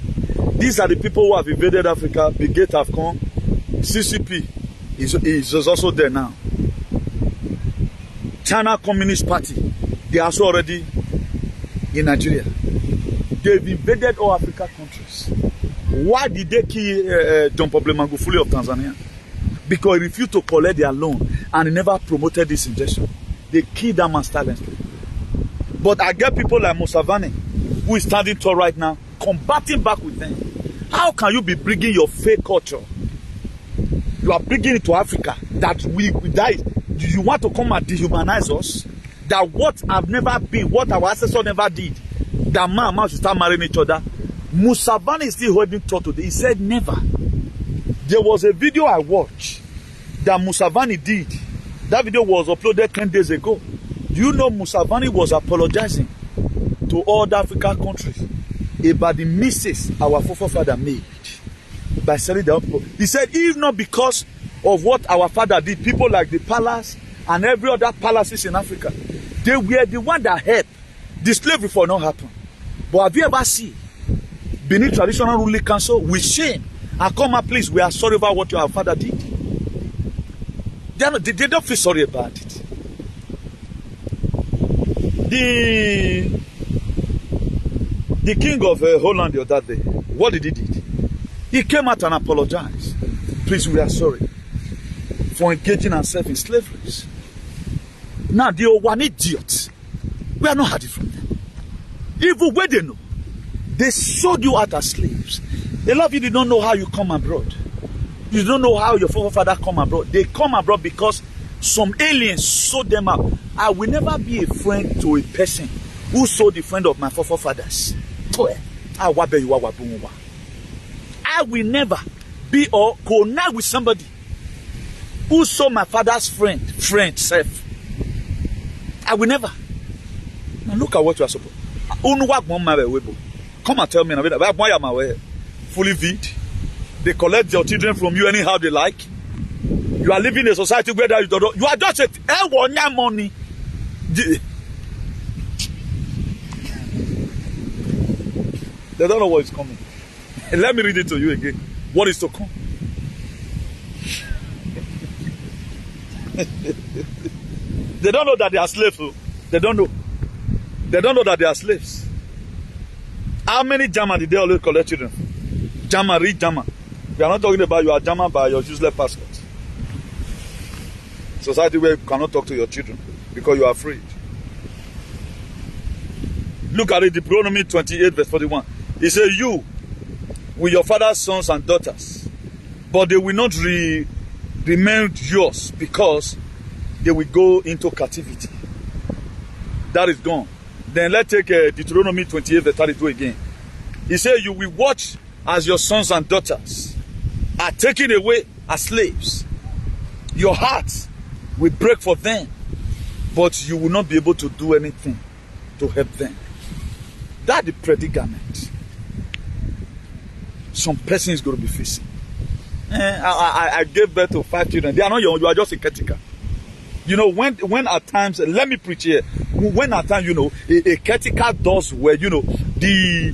These are the people who have invaded Africa. Big Gate have come. CCP is also there now. China Communist Party, they are also already in Nigeria. They've invaded all African countries. Why did they kill John Pablo Magufuli of Tanzania? Because he refused to collect their loan and he never promoted this injection. They killed that man silently. But I get people like Musavani, who is standing tall right now, combating back with them. How can you be bringing your fake culture? You are bringing it to Africa that we die. You want to come and dehumanize us? That what have never been, what our ancestors never did, that man should start marrying each other. Musavani is still holding thought today. He said never. There was a video I watched that Musavani did. That video was uploaded 10 days ago. Do you know Musavani was apologizing to all the African countries about the mistakes our forefather made by selling their own people? He said, if not because of what our father did, people like the palace and every other palaces in Africa, they were the one that helped the slavery for not happen. But have you ever seen Benin Traditional Ruling Council with shame and come up, please, we are sorry about what your father did? They don't feel sorry about it. The king of Holland the other day, what did he do? He came out and apologized. Please, we are sorry for engaging ourselves in slavery. Now, they are one idiot. We are not hiding from them. Even when they know, they sold you out as slaves. A lot of you did not know how you come abroad. You don't know how your forefather come abroad. They come abroad because some aliens sold them out. I will never be a friend to a person who sold the friend of my forefathers. I will never be or connect with somebody who sold my father's friend self. I will never. Now look at what you are supposed to. Come and tell me. Fully feed. They collect your children from you anyhow they like. You are living in a society where you are just a money. They don't know what is coming. Let me read it to you again. What is to come? They don't know that they are slaves. They don't know. They don't know that they are slaves. How many German did they always collect children? German, read German. We are not talking about you are German by your useless passport. Society where you cannot talk to your children because you are afraid. Look at it, Deuteronomy 28 verse 41. He said, you with your father's sons and daughters, but they will not remain yours because they will go into captivity. That is gone. Then let's take Deuteronomy 28 verse 32 again. He said, you will watch as your sons and daughters are taken away as slaves. Your heart will break for them, but you will not be able to do anything to help them. That's the predicament some person is going to be facing. I gave birth to 5 children. They are not your own. You are just a caretaker. You know, when at times, let me preach here. When at times, you know, a caretaker does well, you know, the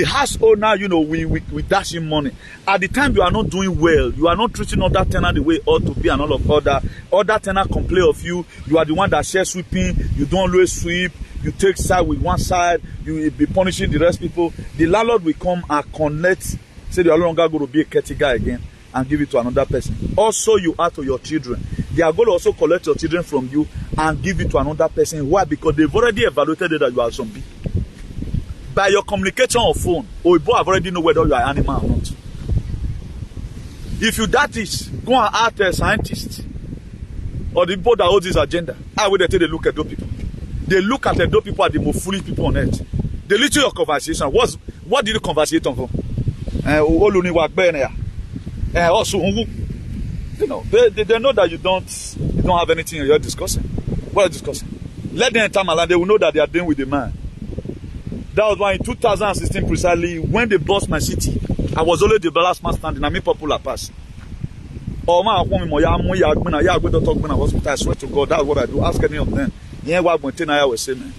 house owner, you know, we dash him money. At the time you are not doing well, you are not treating other tenant the way it ought to be, and all of other tenant complain of you. You are the one that shares sweeping. You don't always sweep. You take side with one side. You will be punishing the rest people. The landlord will come and connect. Say they are no longer going to be a caretaker again and give it to another person. Also, you are to your children. They are going to also collect your children from you and give it to another person. Why? Because they've already evaluated that you are a zombie. By your communication on phone, Oibo have already know whether you are an animal or not. If you that is, go and ask a scientist or the people that hold this agenda. How will they take a look at those people? They look at those people as the most foolish people on earth. They listen to your conversation. What did you conversate on? Also, you know, they know that you don't have anything you're discussing. What are you discussing? Let them enter my land. They will know that they are dealing with the man. That was why in 2016 precisely, when they bought my city, I was only the last man standing. I mean, popular pass. I swear to God, that's what I do. Ask any of them. Yeah, what I was saying.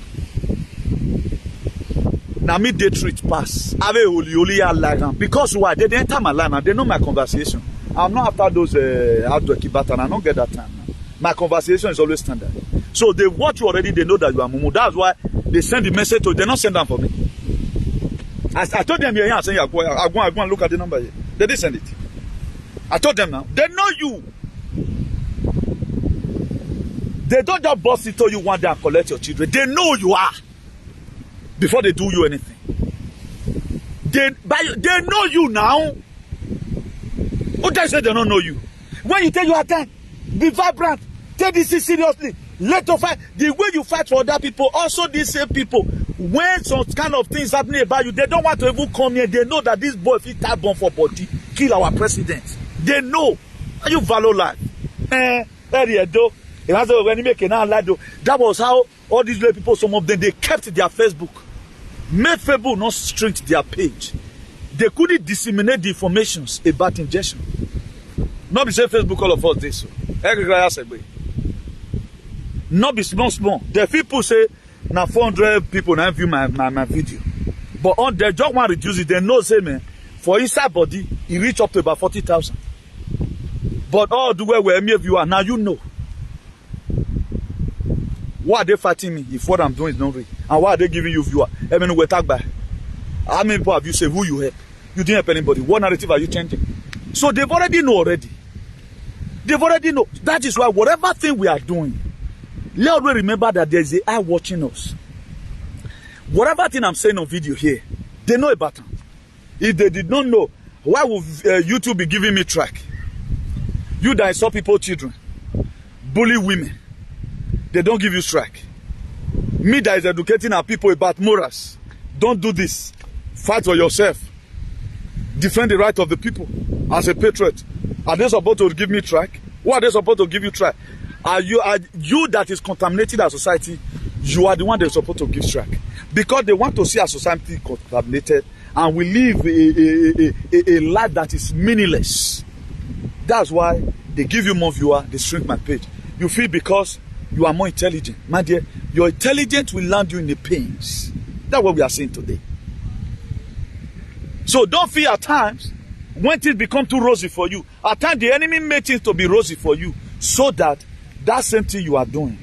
Now me they treat pass. Because why? They enter my land and they know my conversation. I'm not after those outdoor kibata, and I don't get that time. My conversation is always standard. So they watch you already, they know that you are Mumu. That's why they send the message to, they not send them for me. I told them here, I say, I go and look at the number here. They didn't send it. I told them now. They know you. They don't just bust it to you one day and collect your children. They know you are. Before they do you anything. They know you now. Who they say they don't know you? When you tell your time, be vibrant. Take this seriously. Let us fight. The way you fight for other people, also these same people, when some kind of things happening about you, they don't want to even come here. They know that this boy, if he tap bomb for body, kill our president. They know. And you value life. That was how all these little people, some of them, they kept their Facebook. Made Facebook not strengthen their page. They couldn't disseminate the informations about injection. Not be say Facebook all of us this. Not be small. The people say now 400 people now view my video. But on the just want to reduce it, they know say man, for inside body, it reach up to about 40,000. But all the way where me viewer, now you know. Why are they fighting me if what I'm doing is not real? And why are they giving you viewer? I mean, we talk by. How many people have you said who you help? You didn't help anybody. What narrative are you changing? So they've already know already. They've already know. That is why whatever thing we are doing, let always remember that there is an eye watching us. Whatever thing I'm saying on video here, they know about it. If they did not know, why would YouTube be giving me track? You that saw people, children, bully women, they don't give you strike. Me that is educating our people about morals, don't do this. Fight for yourself. Defend the right of the people as a patriot. Are they supposed to give me track? What are they supposed to give you track? Are you that is contaminated our society? You are the one they're supposed to give track. Because they want to see our society contaminated and we live a life that is meaningless. That's why they give you more viewer, they shrink my page. You feel because you are more intelligent. My dear, your intelligence will land you in the pains. That's what we are saying today. So don't feel at times when things become too rosy for you. At times the enemy makes things to be rosy for you so that same thing you are doing.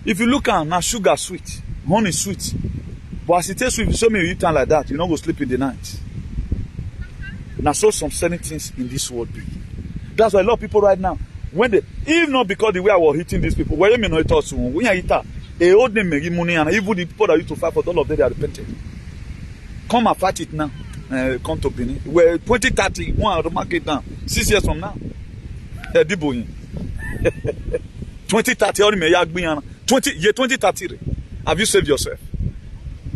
If you look at now, sugar sweet, honey sweet. But as it tastes sweet, so many you eat like that, you don't go sleep in the night. Now so some certain things in this world be. That's why a lot of people right now, when they, even not because the way I was hitting these people, where you may not talk to when you hit a old name make money, and even the people that used to fight for all of them, they are repented. Come and fight it now. Come to Benin. Where 2030, one of the market down. 6 years from now. 2030, year 2030. Have you saved yourself?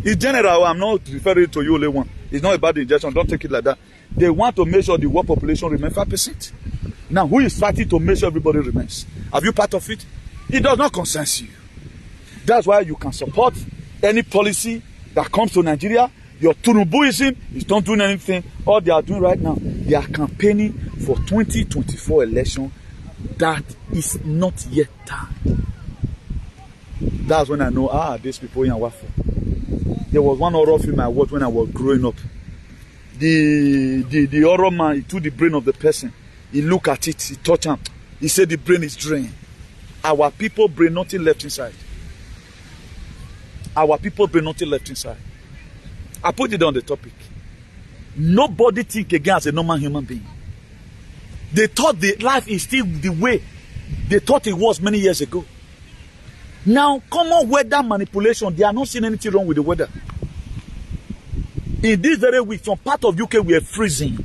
In general, I'm not referring to you only one. It's not about the injection. Don't take it like that. They want to make sure the world population remains 5%. Now, who is fighting to make sure everybody remains? Are you part of it? It does not concern you. That's why you can support any policy that comes to Nigeria. Your Tinubuism is not doing anything. All they are doing right now, they are campaigning for 2024 election. That is not yet time. That's when I know, these people in Awafo. There was one horror film I watched when I was growing up. The horror man, he took the brain of the person. He looked at it, he touched him. He said the brain is drained. Our people brain nothing left inside. Our people brain nothing left inside. I put it on the topic. Nobody think again as a normal human being. They thought the life is still the way they thought it was many years ago. Now, common weather manipulation, they are not seeing anything wrong with the weather. In this very week, some part of UK we are freezing.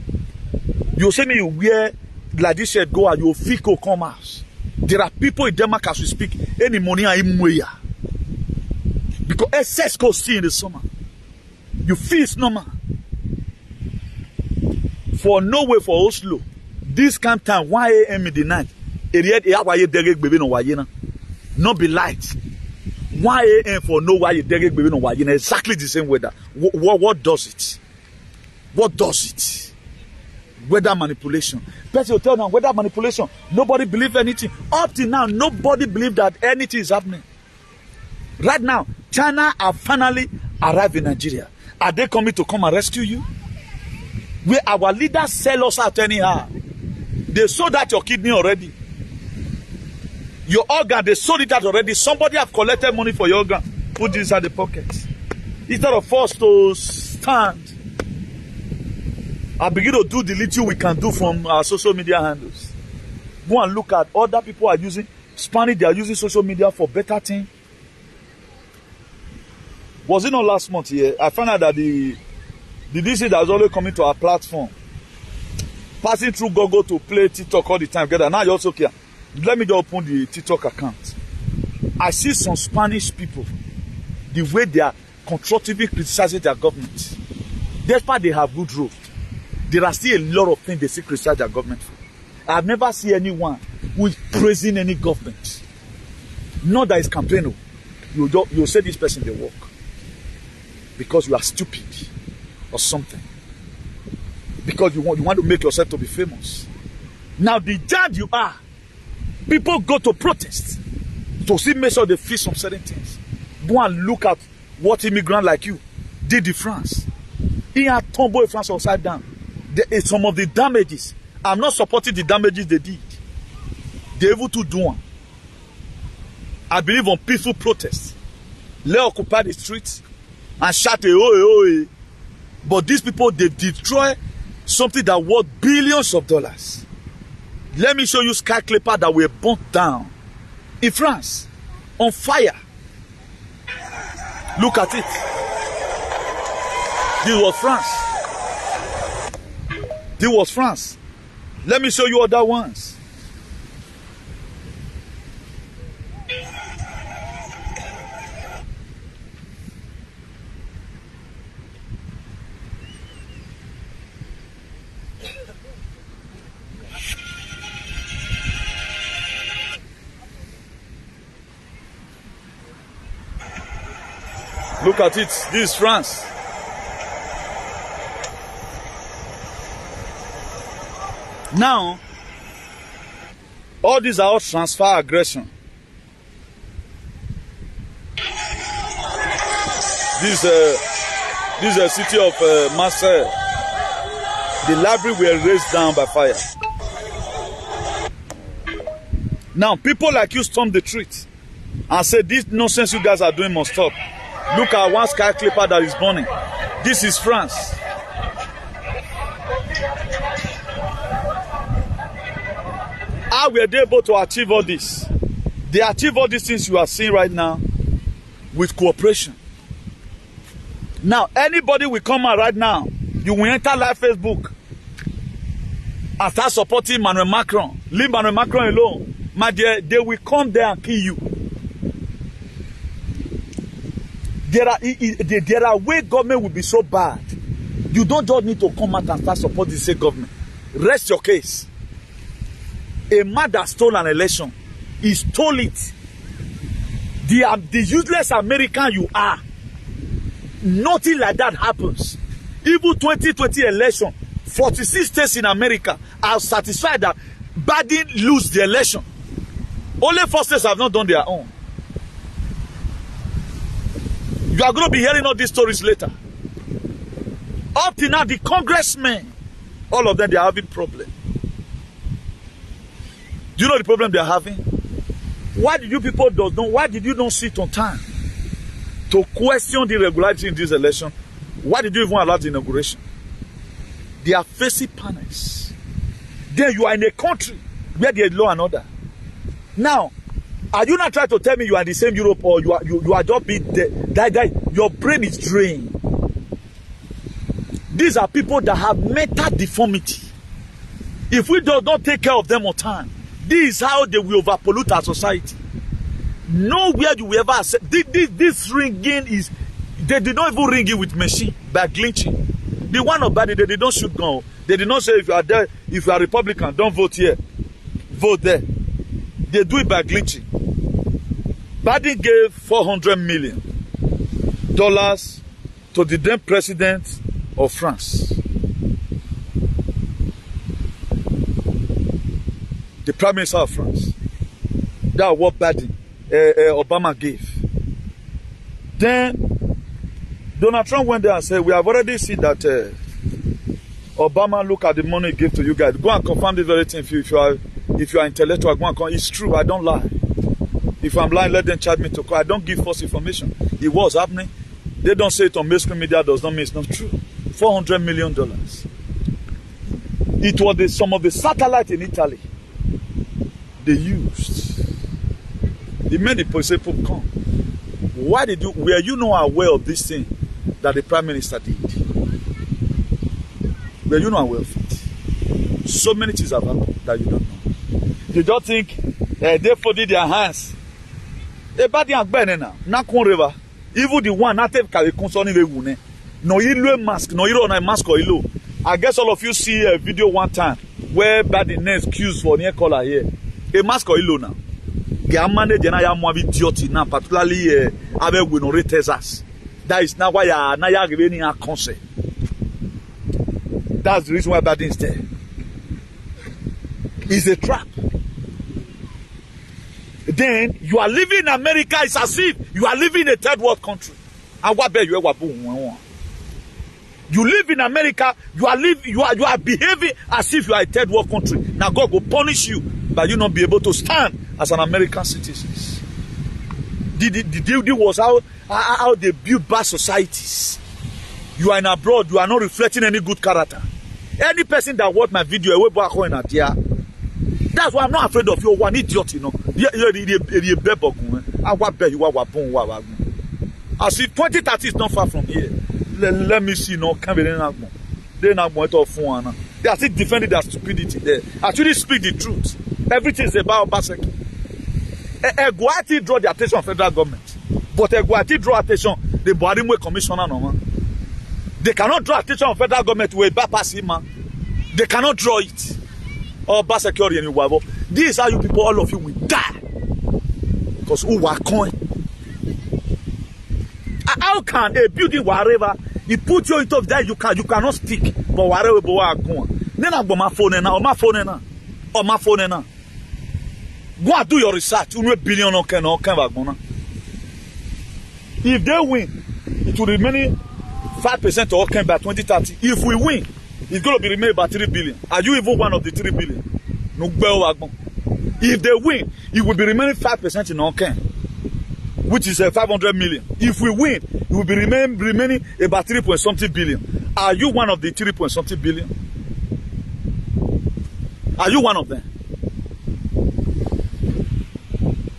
You see me, you wear like this shirt, go out, you feel come out. There are people in Denmark as we speak, any money are in way. Because excess goes see in the summer. You feel it's normal. For Norway, for Oslo, this kind of time, 1 a.m. in the night, not be light. 1 a.m. for Norway, exactly the same weather. What does it? What does it? Weather manipulation. Person will tell them weather manipulation. Nobody believes anything. Up till now, nobody believes that anything is happening. Right now, China have finally arrived in Nigeria. Are they coming to come and rescue you? Where our leaders sell us out anyhow. They sold out your kidney already. Your organ, they sold it out already. Somebody have collected money for your organ. Put this inside the pockets. Instead of us to stand, I begin to do the little we can do from our social media handles. Go and look at other people are using Spanish. They are using social media for better things. Was it not last month here? I found out that the DC that is always coming to our platform, passing through Google to play TikTok all the time together. Now you also care. Let me just open the TikTok account. I see some Spanish people, the way they are constructively criticizing their government. Despite they have good road, there are still a lot of things they still criticize their government for. I have never seen anyone who is praising any government. Not that it's campaigning. You say this person they work. Because you are stupid or something. Because you want to make yourself to be famous. Now the judge you are, people go to protest to see make sure they feel some certain things. Go and look at what immigrant like you did in France. He had tumbled France upside down. There is some of the damages. I'm not supporting the damages they did. They able to do one. I believe on peaceful protests. Let occupy the streets and shout oi. But these people, they destroy something that worth billions of dollars. Let me show you skyscraper that were burnt down in France, on fire. Look at it. This was France. This was France. Let me show you other ones. Look at it. This is France. Now, all these are all transfer aggression. This is a city of Marseille. The library were razed down by fire. Now, people like you storm the street and say, this nonsense you guys are doing must stop. Look at one skyscraper that is burning. This is France. How were they able to achieve all this? They achieve all these things you are seeing right now with cooperation. Now, anybody will come out right now. You will enter live Facebook and start supporting Emmanuel Macron. Leave Emmanuel Macron alone. My dear, they will come there and kill you. There are ways government will be so bad. You don't just need to come out and start supporting the same government. Rest your case. A man that stole an election, he stole it. The useless American you are. Nothing like that happens. Even 2020 election, 46 states in America are satisfied that Biden lose the election. Only 4 states have not done their own. You are going to be hearing all these stories later. Up to now, the congressmen, all of them, they are having problem. Do you know the problem they are having? Why did you people why did you not sit on time to question the irregularity in this election? Why did you even allow the inauguration? They are facing panels. Then you are in a country where there is law and order. Now, are you not trying to tell me you are the same Europe, or you are just being that your brain is drained? These are people that have mental deformity. If we do not take care of them on time, this is how they will overpollute our society. Nowhere you will ever accept. This ringing is, they did not even ring it with machine by glitching. The one about it, they did not shoot gun. They did not say if you are there, if you are Republican, don't vote here, vote there. They do it by glitching. Biden gave $400 million to the then president of France. The Prime Minister of France. That's what Biden, Obama gave. Then Donald Trump went there and said, we have already seen that Obama look at the money he gave to you guys. Go and confirm this very thing if you are intellectual. Go and confirm. It's true, I don't lie. If I'm lying, let them charge me to court. I don't give false information. It was happening. They don't say it on mainstream media, does not mean it's not true. $400 million. It was some of the satellites in Italy they used. The many people come. Why were you not aware of this thing that the Prime Minister did? Were you not aware of it? So many things have happened that you don't know. You don't think they folded their hands. Even the one not concerning no you mask, no you don't mask or you. I guess all of you see a video one time where Biden next queues for near color here. A mask or you now. Get manage and I am more idiot now, particularly ave we no retesas. That is now why I na giving a concert. That's the reason why Biden is there. It's a trap. Then you are living in America, it's as if you are living in a third world country. And what bet you ever boom? You live in America, you are behaving as if you are a third world country. Now God will punish you by you not be able to stand as an American citizen. The was how they build bad societies. You are in abroad, you are not reflecting any good character. Any person that watch my video, that's why I'm not afraid of you. One idiot, you know. I see 2030 is not far from here. Let me see, no, they're not going to phone. They are still defending their stupidity there. Actually, speak the truth. Everything is about Basek. Eguati draw the attention of federal government, but Eguati draw attention the Buhari commissioner no man. They cannot draw attention of federal government with bypass him, man. They cannot draw it. Or Basek and you. This is how you people, all of you, will die. Because who are coin? How can a building wherever you put you into that you cannot speak, but wherever you are going? Then I go my phone now, or my phone now, or my phone now. Go and do your research. $1 billion if they win, it will remain 5% or okay by 2030. If we win, it's going to be remain about 3 billion. Are you even one of the 3 billion? No. If they win, it will be remaining 5% in okay, which is 500 million. If we win, it will be remaining about 3 point something billion. Are you one of the 3 point something billion? Are you one of them?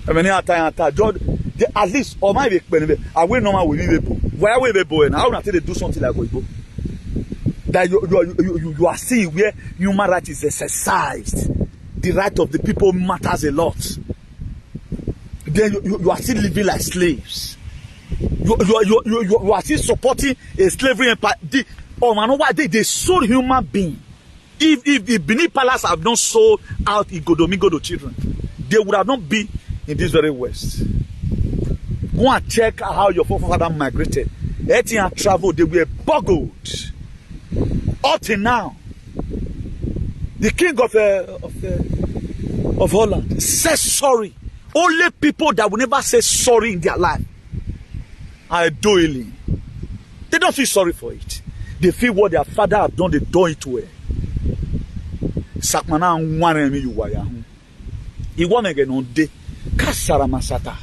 I mean, at least, or my I will normal with people. Where will they go? And how they do something like go? That you are seeing where human rights is exercised. The right of the people matters a lot. Then you are still living like slaves. You are still supporting a slavery empire. They sold human beings. If Benin Palace have not sold out Igodomigodo children, they would have not been in this very West. Go and check how your forefather migrated. Etienne travel, they were boggled. Up till now, the king of Holland says sorry. Only people that will never say sorry in their life are doing. They don't feel sorry for it. They feel what their father have done, they do it well. Sakmana nwane mi yuwaya. Iwa mege no de kasara masata.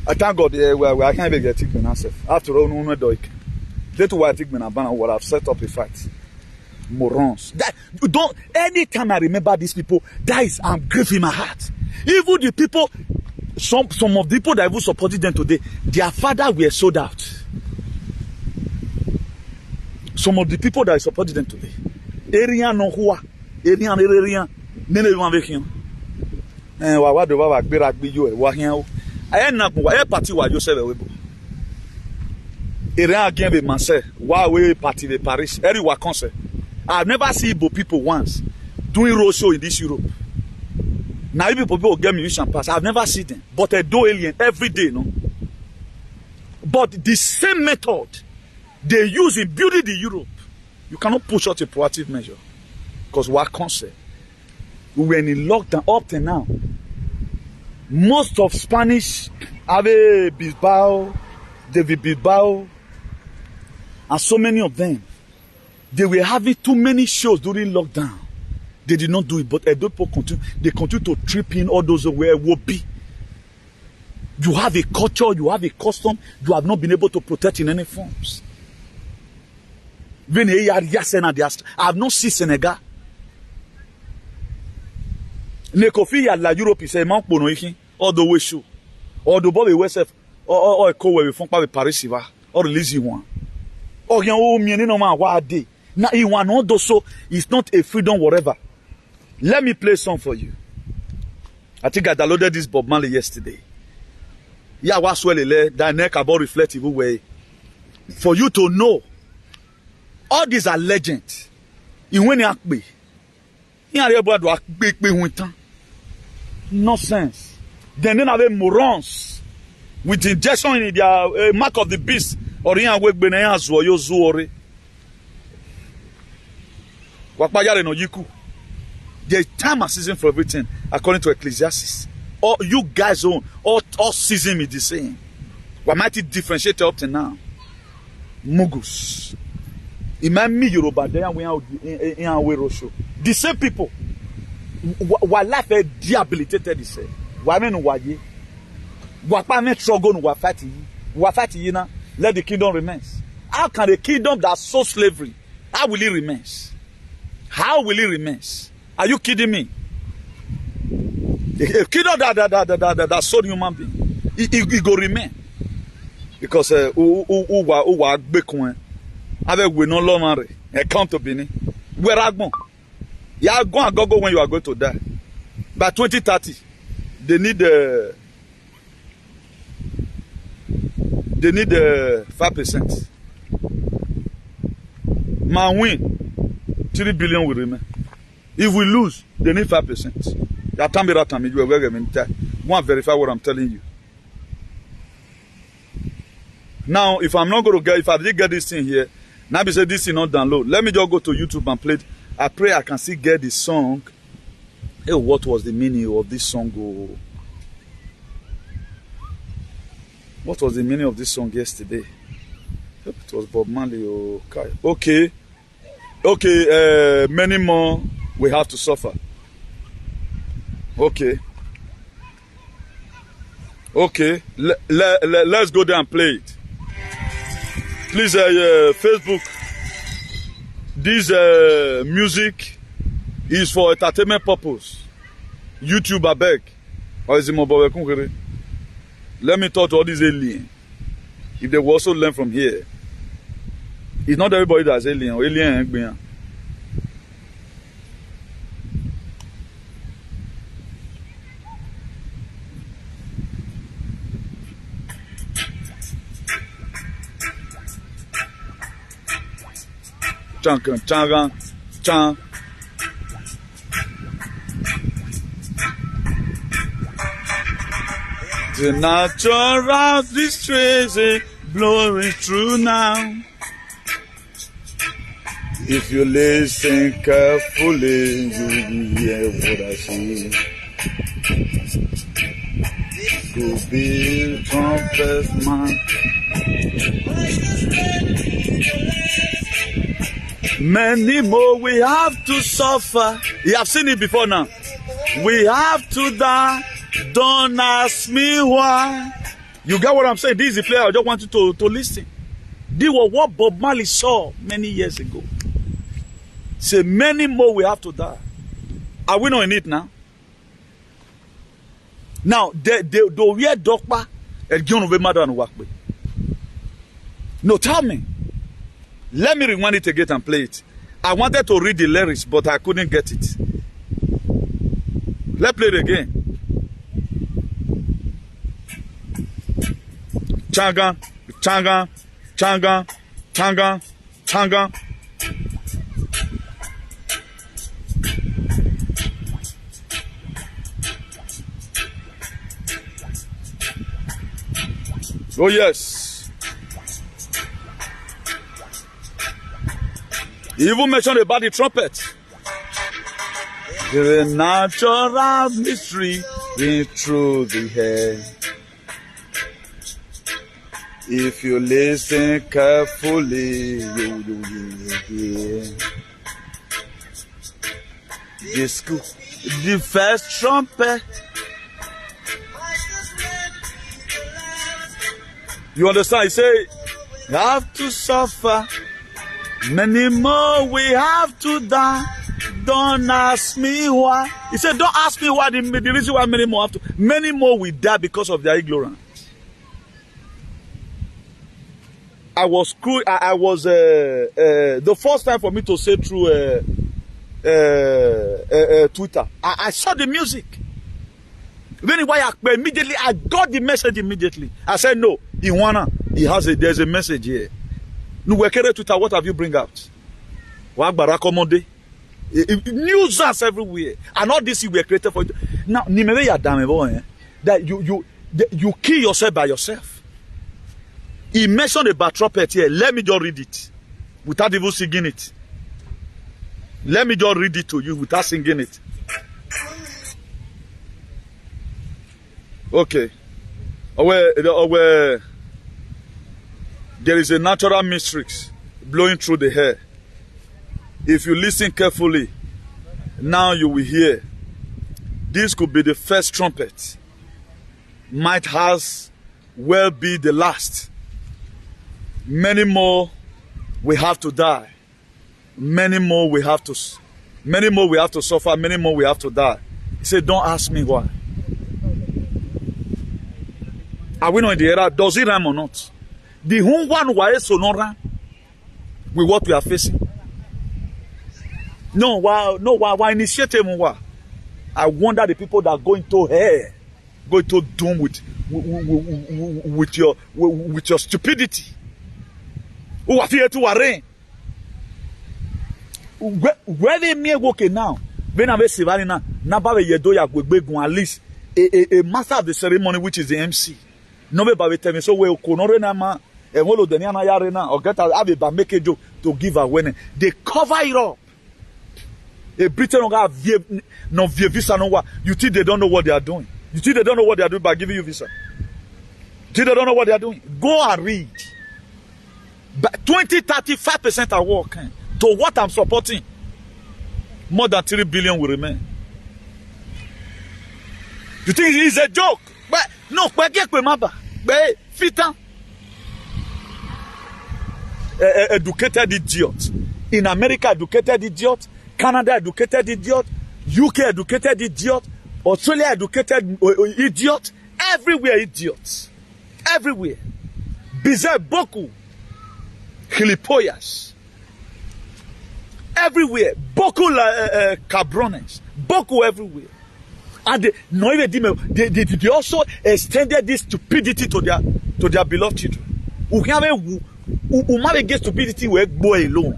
I thank God I can't even get it myself. After all, no do it. That's why I think what I've set up a fight. Morons. That you don't. Anytime I remember these people, that is I'm grieving my heart. Even the people, some of the people that even supported them today, their father were sold out. Some of the people that supported them today, Arian no who, Arian, nene you want him. And what do I be you? What here? I am not why party wa you say we bo. Arian again be myself. Why we party the Paris? Everywhere concert. I've never seen Igbo people once doing road show in this Europe. Now people get musician pass. I've never seen them, but they do alien every day, no. But the same method they use in building the Europe, you cannot push out a proactive measure because what concept? We were in lockdown up to now. Most of Spanish have Bilbao, David Bilbao, and so many of them. They were having too many shows during lockdown. They did not do it, but people continue to trip in all those where would be. You have a culture, you have a custom, you have not been able to protect in any forms. When I have not seen Senegal. Nekofi ya la Europe is a monk bono ikin, or the way show, or the Bobby West, or a co where we funk by Paris, or release one. Or you mean no man what day. Now, he want all so it's not a freedom, whatever. Let me play some for you. I think I downloaded this Bob Marley yesterday. Yeah, what's well that neck about reflective way. For you to know, all these are legends. In when you act be, nonsense. Then have morons with injection in their mark of the beast or in a way benaya zuoyo zuore. There's time and season for everything, according to Ecclesiastes. All you guys own, all season is the same. What might it differentiate up to now? Mugus. Imami Yoruba there we are in our show. The same people. What life is debilitated is say. Why men waye? What men struggle wa fighting na? Let the kingdom remain. How can a kingdom that's so slavery? How will it remain? How will it remain? Are you kidding me? A kingdom that sold human being, it go remain. Because uwa gbekun ave we no law man account to Benin. Where agbon? Ya go and go when you are going to die. By 2030, they need 5%. Man win, 3 billion will remain. If we lose, they need 5%. Go and verify what I'm telling you. Now, if I'm not going to if I did get this thing here, now say this is not download. Let me just go to YouTube and play it. I pray I can still get the song. Hey, what was the meaning of this song? Oh, what was the meaning of this song yesterday? It was Bob Marley. Okay. Many more we have to suffer. Okay. Let's go there and play it. Please, Facebook. This music is for entertainment purpose. YouTube, I beg. Let me talk to all these aliens. If they will also learn from here. It's not everybody that's alien. Alien. Chan. The natural distress, blowing through now. If you listen carefully, you will hear what I say. Could be trumpet man. Many more we have to suffer. You have seen it before now. We have to die. Don't ask me why. You get what I'm saying? This is the player. I just want you to listen. This was what Bob Marley saw many years ago. Say many more we have to die. Are we not in it now? Now, the weird doctor and John over mother and work with. No, tell me. Let me rewind it again and play it. I wanted to read the lyrics, but I couldn't get it. Let's play it again. Changa, changa, changa, changa, changa. Oh yes. He even mentioned about the trumpet. The natural mystery in through the air. If you listen carefully, you will hear. The first trumpet. You understand? He say, you have to suffer. Many more we have to die. Don't ask me why. He said, don't ask me why. The reason why many more have to. Many more will die because of their ignorance. I was the first time for me to say through Twitter. I saw the music. Immediately, I got the message immediately. I said, no, there's a message here. No, Twitter, what have you bring out? News everywhere. And all this were created for you. Now, that you kill yourself by yourself. He mentioned about trumpet here. Let me just read it. Without even singing it. Let me just read it to you without singing it. Okay. There is a natural mystery blowing through the air. If you listen carefully, now you will hear. This could be the first trumpet. Might as well be the last. Many more we have to die. Many more we have to suffer. Many more we have to die. He said, don't ask me why. Are we not in the era? Does it rhyme or not? The whole one why so not rhyme with what we are facing. No, why initiative? I wonder the people that are going to hell, going to doom with your stupidity. Who are here to arraign? Where they may work now? When I'm saying now, Nabawe Yedoya Gwebegun at least a master of the ceremony, which is the MC. Nobody tell me so well. Konorena ma and all of the Niana Yarena or get a make a joke to give away. They cover it up. A Britain no visa no what. You think they don't know what they are doing? You think they don't know what they are doing by giving you visa? You think they don't know what they are doing? Go and read. But 35% are working to what I'm supporting. More than 3 billion will remain. You think it's a joke? But no, but fitan. Educated idiot. In America, educated idiot. Canada, educated idiot. UK, educated idiot. Australia, educated idiot. Everywhere, idiots. Everywhere. Bizarre, beaucoup. Gilipollas. Everywhere. Beaucoup cabrones. Beaucoup everywhere. And they also extended this stupidity to their beloved children. Who might get stupidity where boy alone.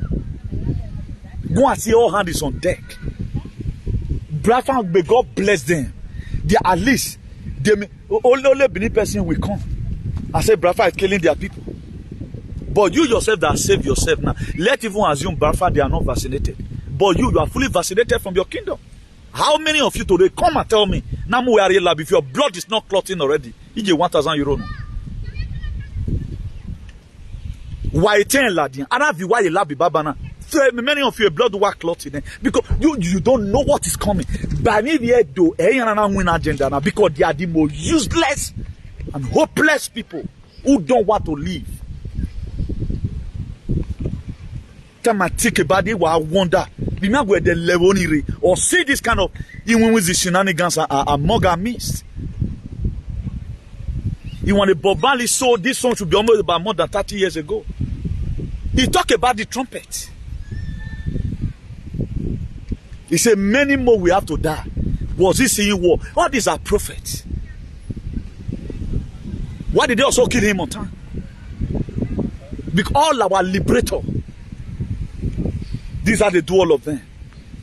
Go and see all hands on deck. May God bless them. They at least only Benin person will come. I say Brafa is killing their people. But you yourself that save yourself now, let even assume Biafra they are not vaccinated. But you are fully vaccinated from your kingdom. How many of you today come and tell me, now we are real lab, if your blood is not clotting already, you get 1,000 euro. Why 10 ladin? I don't know why you lab babana. Many of your blood work clotting because you don't know what is coming. But maybe do win agenda now because they are the most useless and hopeless people who don't want to live. Time I think about it, I wonder. Remember where the level or see this kind of even with the shenanigans are mugger missed. You want the Bob Marley sold this song should be almost about more than 30 years ago. He talked about the trumpet. He said many more we have to die. Was he seeing war? All these are prophets. Why did they also kill him on time? Because all our liberator, these are the do all of them.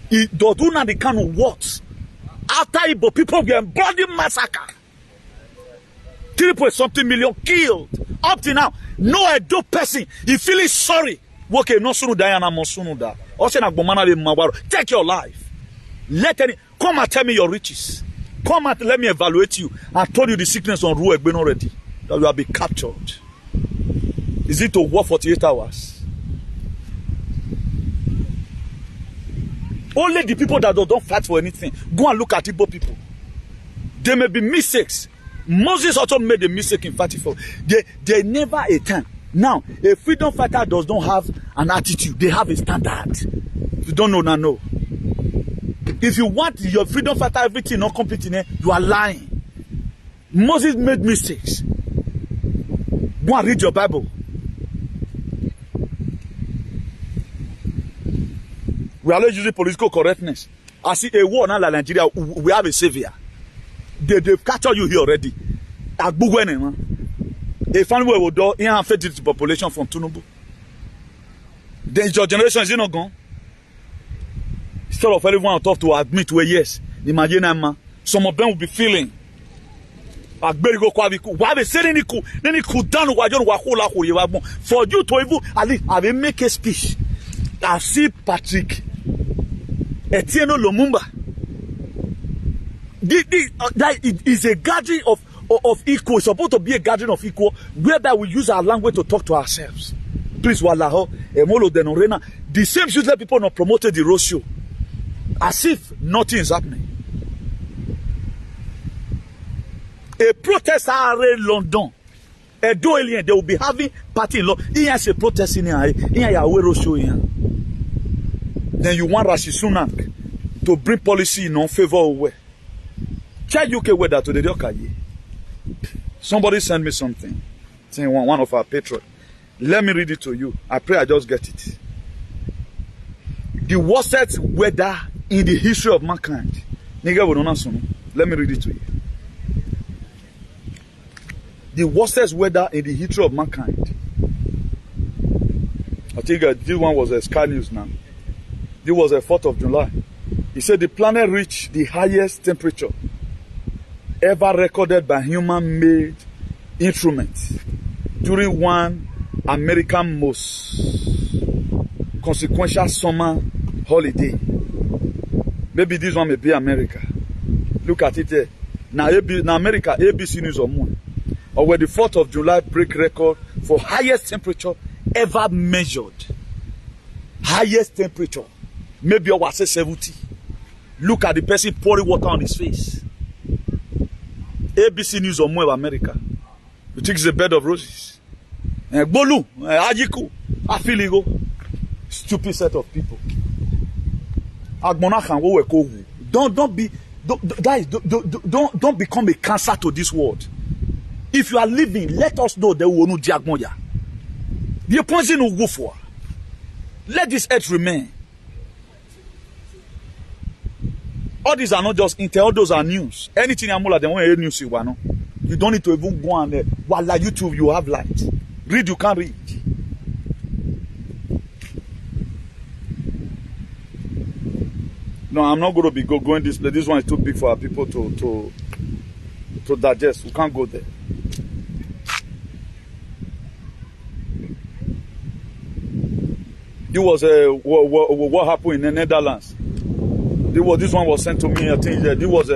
He does not the kind of works. After Igbo people were bloody massacre. 3.something million killed. Up to now, no Edo person. He feeling sorry. Okay, no sunu Diana Mosunu da. Take your life. Come and tell me your riches. Come and let me evaluate you. I told you the sickness on Ruegben already. That you have been captured. Is it to work 48 hours? Only the people that don't fight for anything. Go and look at Igbo people. There may be mistakes. Moses also made a mistake in fighting for. They never a time. Now, a freedom fighter does not have an attitude. They have a standard. If you don't know, now know. If you want your freedom fighter everything not competing, you are lying. Moses made mistakes. Go and read your Bible. We are not using political correctness. I see a war now like Nigeria. We have a savior. They've captured you here already. A family will do in and fed the population from Tinubu. Then your generation is not gone. Instead of everyone on top to admit where yes, imagine some of them will be feeling. For you to even at least I will make a speech. I see Patrick Etienne Lumumba. That is a gathering of equal. It's supposed to be a gathering of equal, whereby we use our language to talk to ourselves. Please, Wallaho, Emolo Denorena, the same useless people not promoted the road show. As if nothing is happening. A protest in London. They will be having party in London. He has a protest in here. Then you want Rashid Sunak to bring policy in favor of where? Tell UK weather to the Dokaye. Somebody send me something. Saying one of our patrons. Let me read it to you. I pray I just get it. The worst weather in the history of mankind. Let me read it to you. The worst weather in the history of mankind. I think this one was a Sky News now. This was the 4th of July. He said the planet reached the highest temperature ever recorded by human-made instruments during one American most consequential summer holiday. Maybe this one may be America. Look at it there. Now America, ABC News or more. Or where the 4th of July break record for highest temperature ever measured. Highest temperature. Maybe I was say 70. Look at the person pouring water on his face. ABC News or more of America. You think it's a bed of roses? Bolu, Ajiku, Afiligo. Stupid set of people. Don't become a cancer to this world. If you are living, let us know that we will not diagmoya. The poison will go for. Let this earth remain. All these are not just intel, all those are news. Anything Amola, they want to hear news. You don't need to even go on there. While like YouTube, you have light. Read, you can't read. No, I'm not going to be going this. This one is too big for our people to digest. We can't go there. It was what happened in the Netherlands. This one was sent to me. I think this was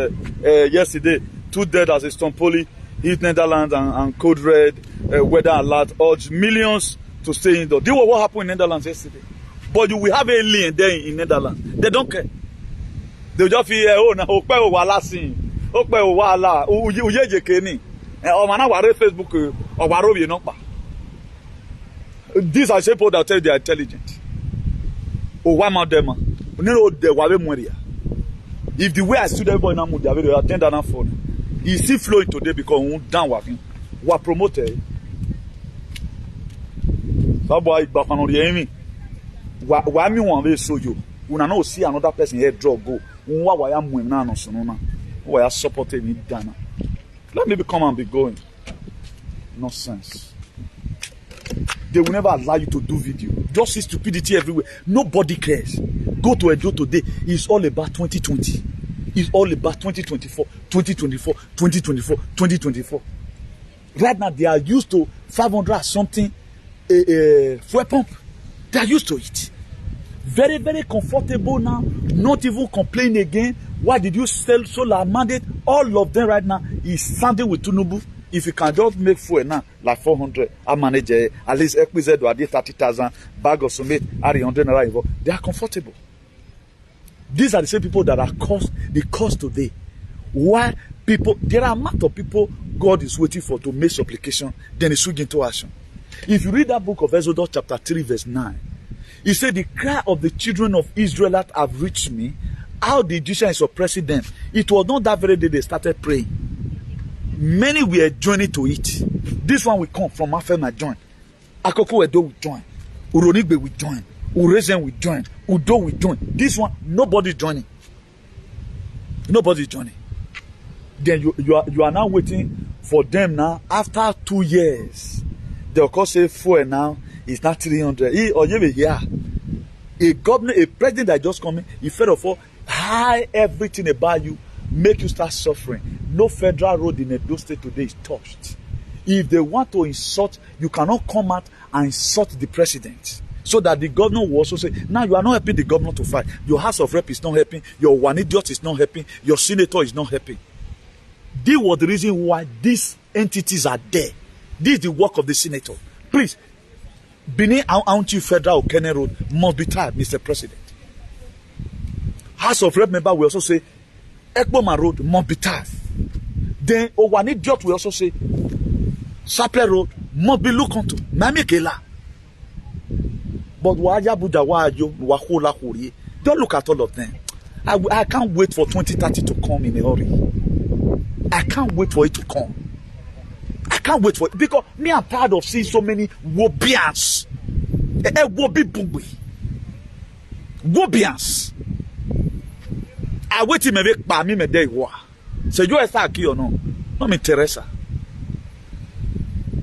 yesterday. 2 dead as a Strompoli hit Netherlands and code red weather alert urged millions to stay indoors. This was what happened in Netherlands yesterday. But you will have alien there in Netherlands. They don't care. They just feel oh na okpe o wala sin okpe o wala uyeje keni o mana ware Facebook o waro bi no pa. These are people that tell they are intelligent. Oh, why am them? If the way I stood everybody now, they are attend that phone. He still flowing today because we down working. We are promoted. So boy, back on the enemy. Why me want to show you? We not see another person here draw go. Why am we now no so no? Why are supporting me Ghana? Let me come and be going. Nonsense. They will never allow you to do video. Just see stupidity everywhere. Nobody cares. Go to Edo today. It's all about 2020. It's all about 2024, 2024, 2024, 2024. Right now, they are used to 500 something fuel pump. They are used to it. Very, very comfortable now. Not even complain again. Why did you sell solar mandate? All of them right now is standing with Tinubu. If you can just make fuel now, like 400, I manage at least XPZ or 30,000 bag of summit, 100 naira. They are comfortable. These are the same people that are the cost today. Why people? There are a amount of people God is waiting for to make supplication, then He swing into action. If you read that book of Exodus chapter 3 verse 9, He said, "The cry of the children of Israel have reached me. How the Egyptians is oppressing them." It was not that very day they started praying. Many were joining to it. This one will come from Afema join. Akoko Edo will join. Uronigbe will join. Urezen will join. Udo will join. This one, nobody joining. Nobody joining. Then you are now waiting for them now. After 2 years, they'll call say fuel now is not 300. Or you will hear a governor, a president that just coming. He first of all hide everything about you. Make you start suffering. No federal road in Edo State today is touched. If they want to insult, you cannot come out and insult the president. So that the governor will also say, now you are not helping the governor to fight. Your House of Rep is not helping. Your one idiot is not helping. Your senator is not helping. This was the reason why these entities are there. This is the work of the senator. Please, Benin Auntie Federal Kenya Road must be tied, Mr. President. House of Rep member will also say, Ekboma Road must be tied. Then one idiot will also say, Saple Road must be looked onto. Mamikela. But don't look at all of them. I can't wait for 2030 to come in a hurry. I can't wait for it to come. I can't wait for it. Because me, I'm tired of seeing so many Wobians. Wobians. I wait him a week by me, my day. So you are stuck or no? No, me Teresa.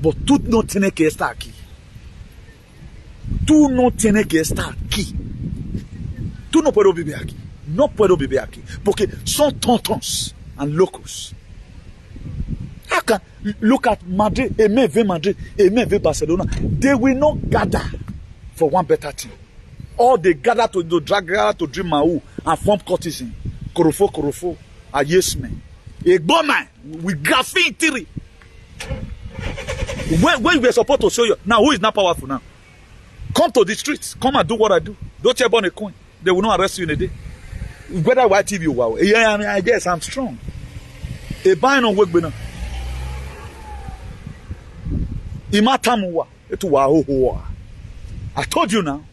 But tout no tiene que estar aquí. Tú no tienes que estar aquí. Tú no puedo vivir aquí. No puedo vivir aquí. Porque son tontons and locals. I can look at Madrid, Madrid, Barcelona. They will not gather for one better thing. Or they gather to drag to dream Mahu and form courtesan. Korofo, a yes man. A bomber with graphene theory. When we were supposed to show you, now who is not powerful now? Come to the streets. Come and do what I do. Don't you burn a coin. They will not arrest you in a day. Whether white TV or wow. Yeah, I guess I'm strong. A buying on work now. Imatamuwa. I told you now.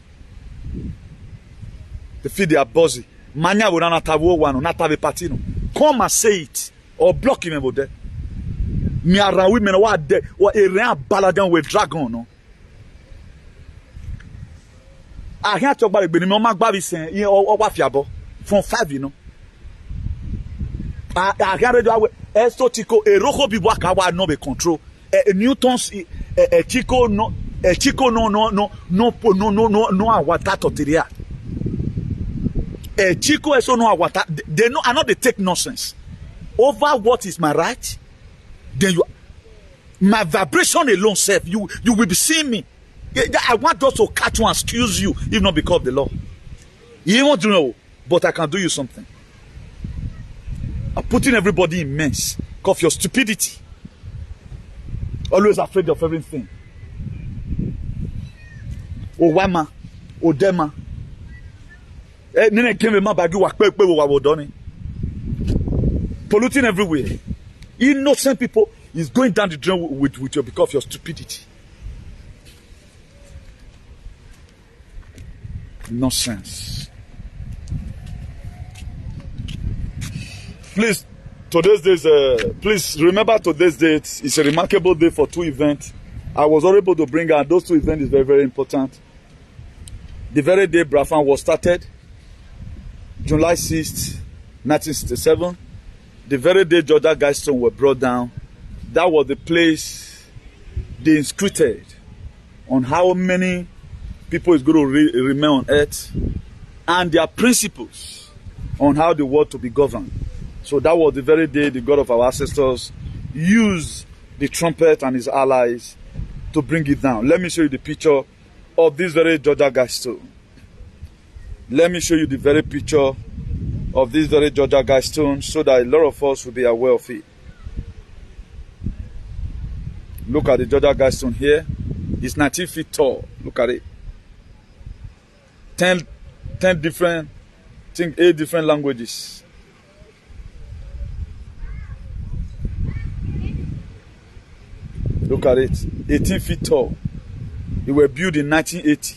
They feel they are busy. Manya will not have one, not have a party. Come and say it. Or block him about that. Me around women who are there. Or a real balladan with dragon. No. I can't talk about it, but my baby saying, you know, what fiabo from 5, you know. I can't read away. Estotico, a rojo biwaka no be control. Newton's a chico no, awata totiria. A chico eso no awata. They know, I know they take nonsense over what is my right. Then you, my vibration alone, self, you will be seeing me. I want us to catch you and excuse you, if not because of the law. You want to know, but I can do you something. I'm putting everybody in mess because of your stupidity. Always afraid of everything. Oh, wama, oh, dema. Polluting everywhere. Innocent people is going down the drain with you because of your stupidity. Nonsense. Please, please remember today's date. It's a remarkable day for two events. I was able to bring out those two events is very, very important. The very day Brafan was started, July 6th, 1967. The very day Georgia Guidestone were brought down, that was the place they inscripted on how many people is going to remain on earth and their principles on how the world to be governed. So that was the very day the God of our ancestors used the trumpet and his allies to bring it down. Let me show you the picture of this very Georgia Guidestone. Let me show you the very picture of this very Georgia Guidestone so that a lot of us will be aware of it. Look at the Georgia Guidestone here. It's 19 feet tall. Look at it. 10 different, I think 8 different languages. Look at it. 18 feet tall. It was built in 1980.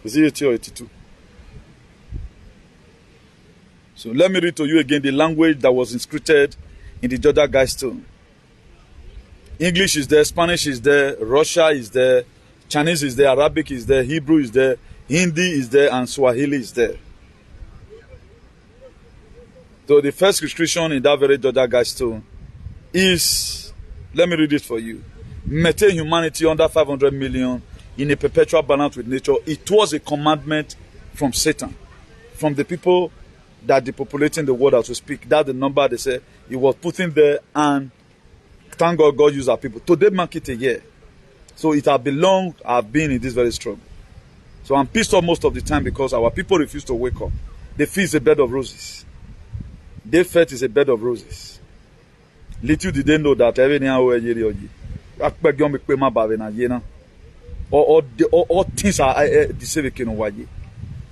Is it 80 or 82? So let me read to you again the language that was inscribed in the Georgia Guidestone. English is there, Spanish is there, Russia is there, Chinese is there, Arabic is there, Hebrew is there, Hindi is there, and Swahili is there. So the first inscription in that very Georgia Guidestone is, let me read it for you. Maintain humanity under 500 million in a perpetual balance with nature. It was a commandment from Satan, from the people that depopulating the world as we speak. That's the number they say he was putting there, and thank God God used our people. Today mark it a year. So it has belonged, I've been in this very struggle. So I'm pissed off most of the time because our people refuse to wake up. They feel it's a bed of roses. They felt it's a bed of roses. Little did they know that everything all things are deceiving.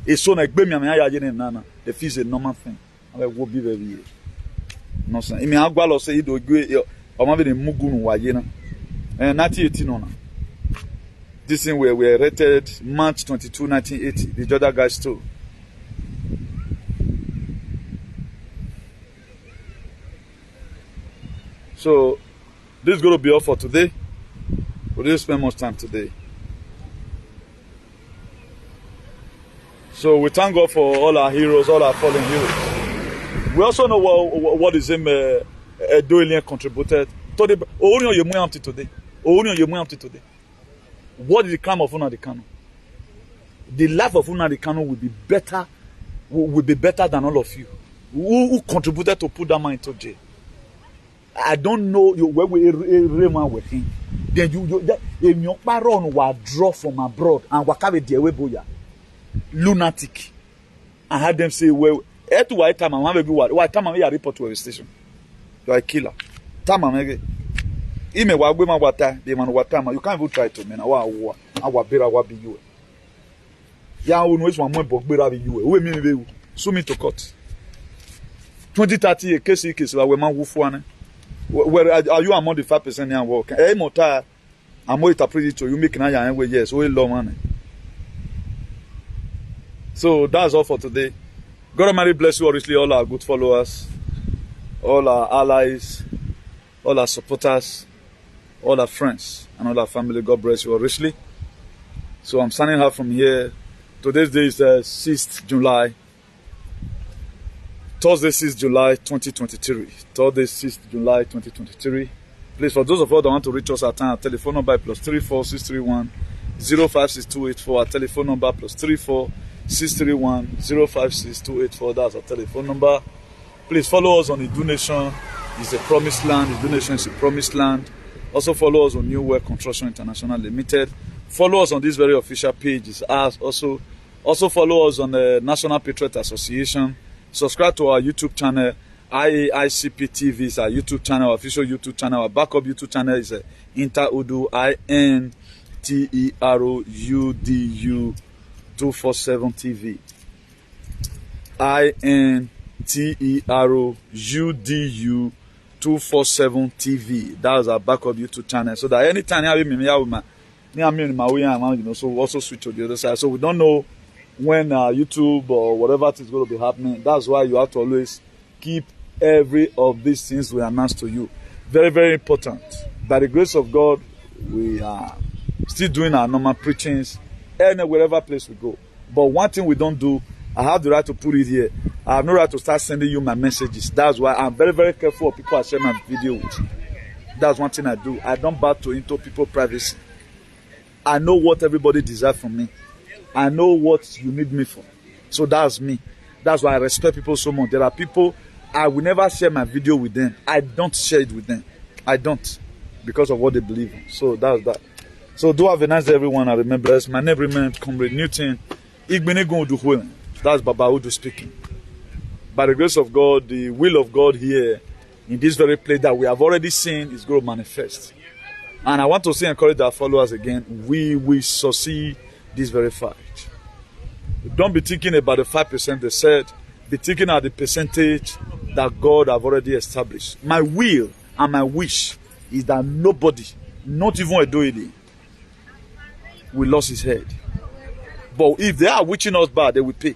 It's so like baby, the fee is a normal thing. I will be very nonsense. I mean, I'm going to say it. I'm having a mugun wajena. And 1980 this thing where we were rated March 22, 1980. The Georgia Guidestone. So this is going to be all for today. We didn't spend much time today. So we thank God for all our heroes, all our fallen heroes. We also know what is him doing contributed to the only you up to today. Only you up to today. What is the crime of Nnamdi Kanu? The life of Nnamdi Kanu will be better than all of you. Who contributed to put that man into jail? I don't know where we remain with him. Then you baron will draw from abroad and wakabe the way boya. Lunatic. I had them say, well, why time I report to a station. You are a killer. Tama mege. Ime wa gbe ma wata, de man watama. You can't even try to me na wa bera wa bi you. Ya unu is one more bogbera bi you. We me be sue me to court. 2030 case we man wufu ane. Where are you among the 5% here work? Eh mota amo interpret it to you make na ya we yes, we law man. So that's all for today. God Almighty bless you, obviously, all our good followers, all our allies, all our supporters, all our friends, and all our family. God bless you richly. So I'm signing out from here. Today's day is 6th July. Thursday, 6th July 2023. Thursday, 6th July 2023. Please, for those of us that want to reach us at our telephone number +34 631 056284. Our telephone number +34 631 056284. That's our telephone number. Please follow us on the donation. It's a promised land. The donation is a promised land. Also follow us on New World Construction International Limited. Follow us on this very official page. Is us. Also follow us on the National Patriot Association. Subscribe to our YouTube channel. IAICP TV is our YouTube channel, official YouTube channel. Our backup YouTube channel is Interudu, INTEROUDU 247 TV. INTEROUDU 247 TV. That's our backup YouTube channel. So that anytime so we also switch to the other side. So we don't know when YouTube or whatever is going to be happening. That's why you have to always keep every of these things we announce to you. Very, very important. By the grace of God, we are still doing our normal preachings wherever place we go. But one thing we don't do, I have the right to put it here. I have no right to start sending you my messages. That's why I'm very, very careful of people I share my video with. That's one thing I do. I don't battle into people's privacy. I know what everybody desires from me. I know what you need me for. So that's me. That's why I respect people so much. There are people, I will never share my video with them. I don't share it with them. I don't. Because of what they believe in. So that's that. So do have a nice day, everyone. And remember, my name remains Comrade Newton. That's Baba Udu speaking. By the grace of God, the will of God here in this very place that we have already seen is going to manifest. And I want to say, encourage our followers again, we will succeed this very fight. Don't be thinking about the 5% they said. Be thinking of the percentage that God have already established. My will and my wish is that nobody, not even a doily, will lose his head. But if they are wishing us bad, they will pay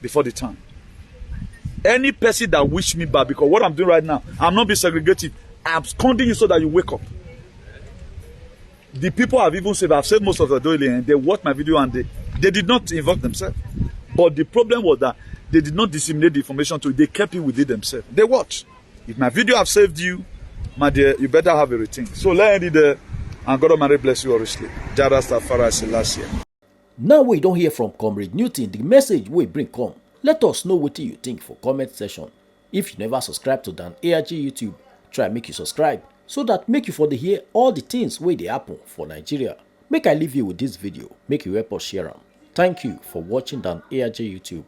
before the time. Any person that wish me bad, because what I'm doing right now, I'm not being segregative. I'm scolding you so that you wake up. The people have even said, I've said most of the doily, and they watched my video and they did not involve themselves. But the problem was that they did not disseminate the information to you. They kept it within themselves. They watch. If my video have saved you, my dear, you better have a routine. So let me there, and God Almighty bless you richly. Jarastafari Selassie. Now we don't hear from Comrade Newton, the message we bring come. Let us know what you think for comment section. If you never subscribe to Dan ARG YouTube, try make you subscribe so that make you for the hear all the things wey dey happen for Nigeria. Make I leave you with this video, make you help us share am. Thank you for watching Dan ARG YouTube.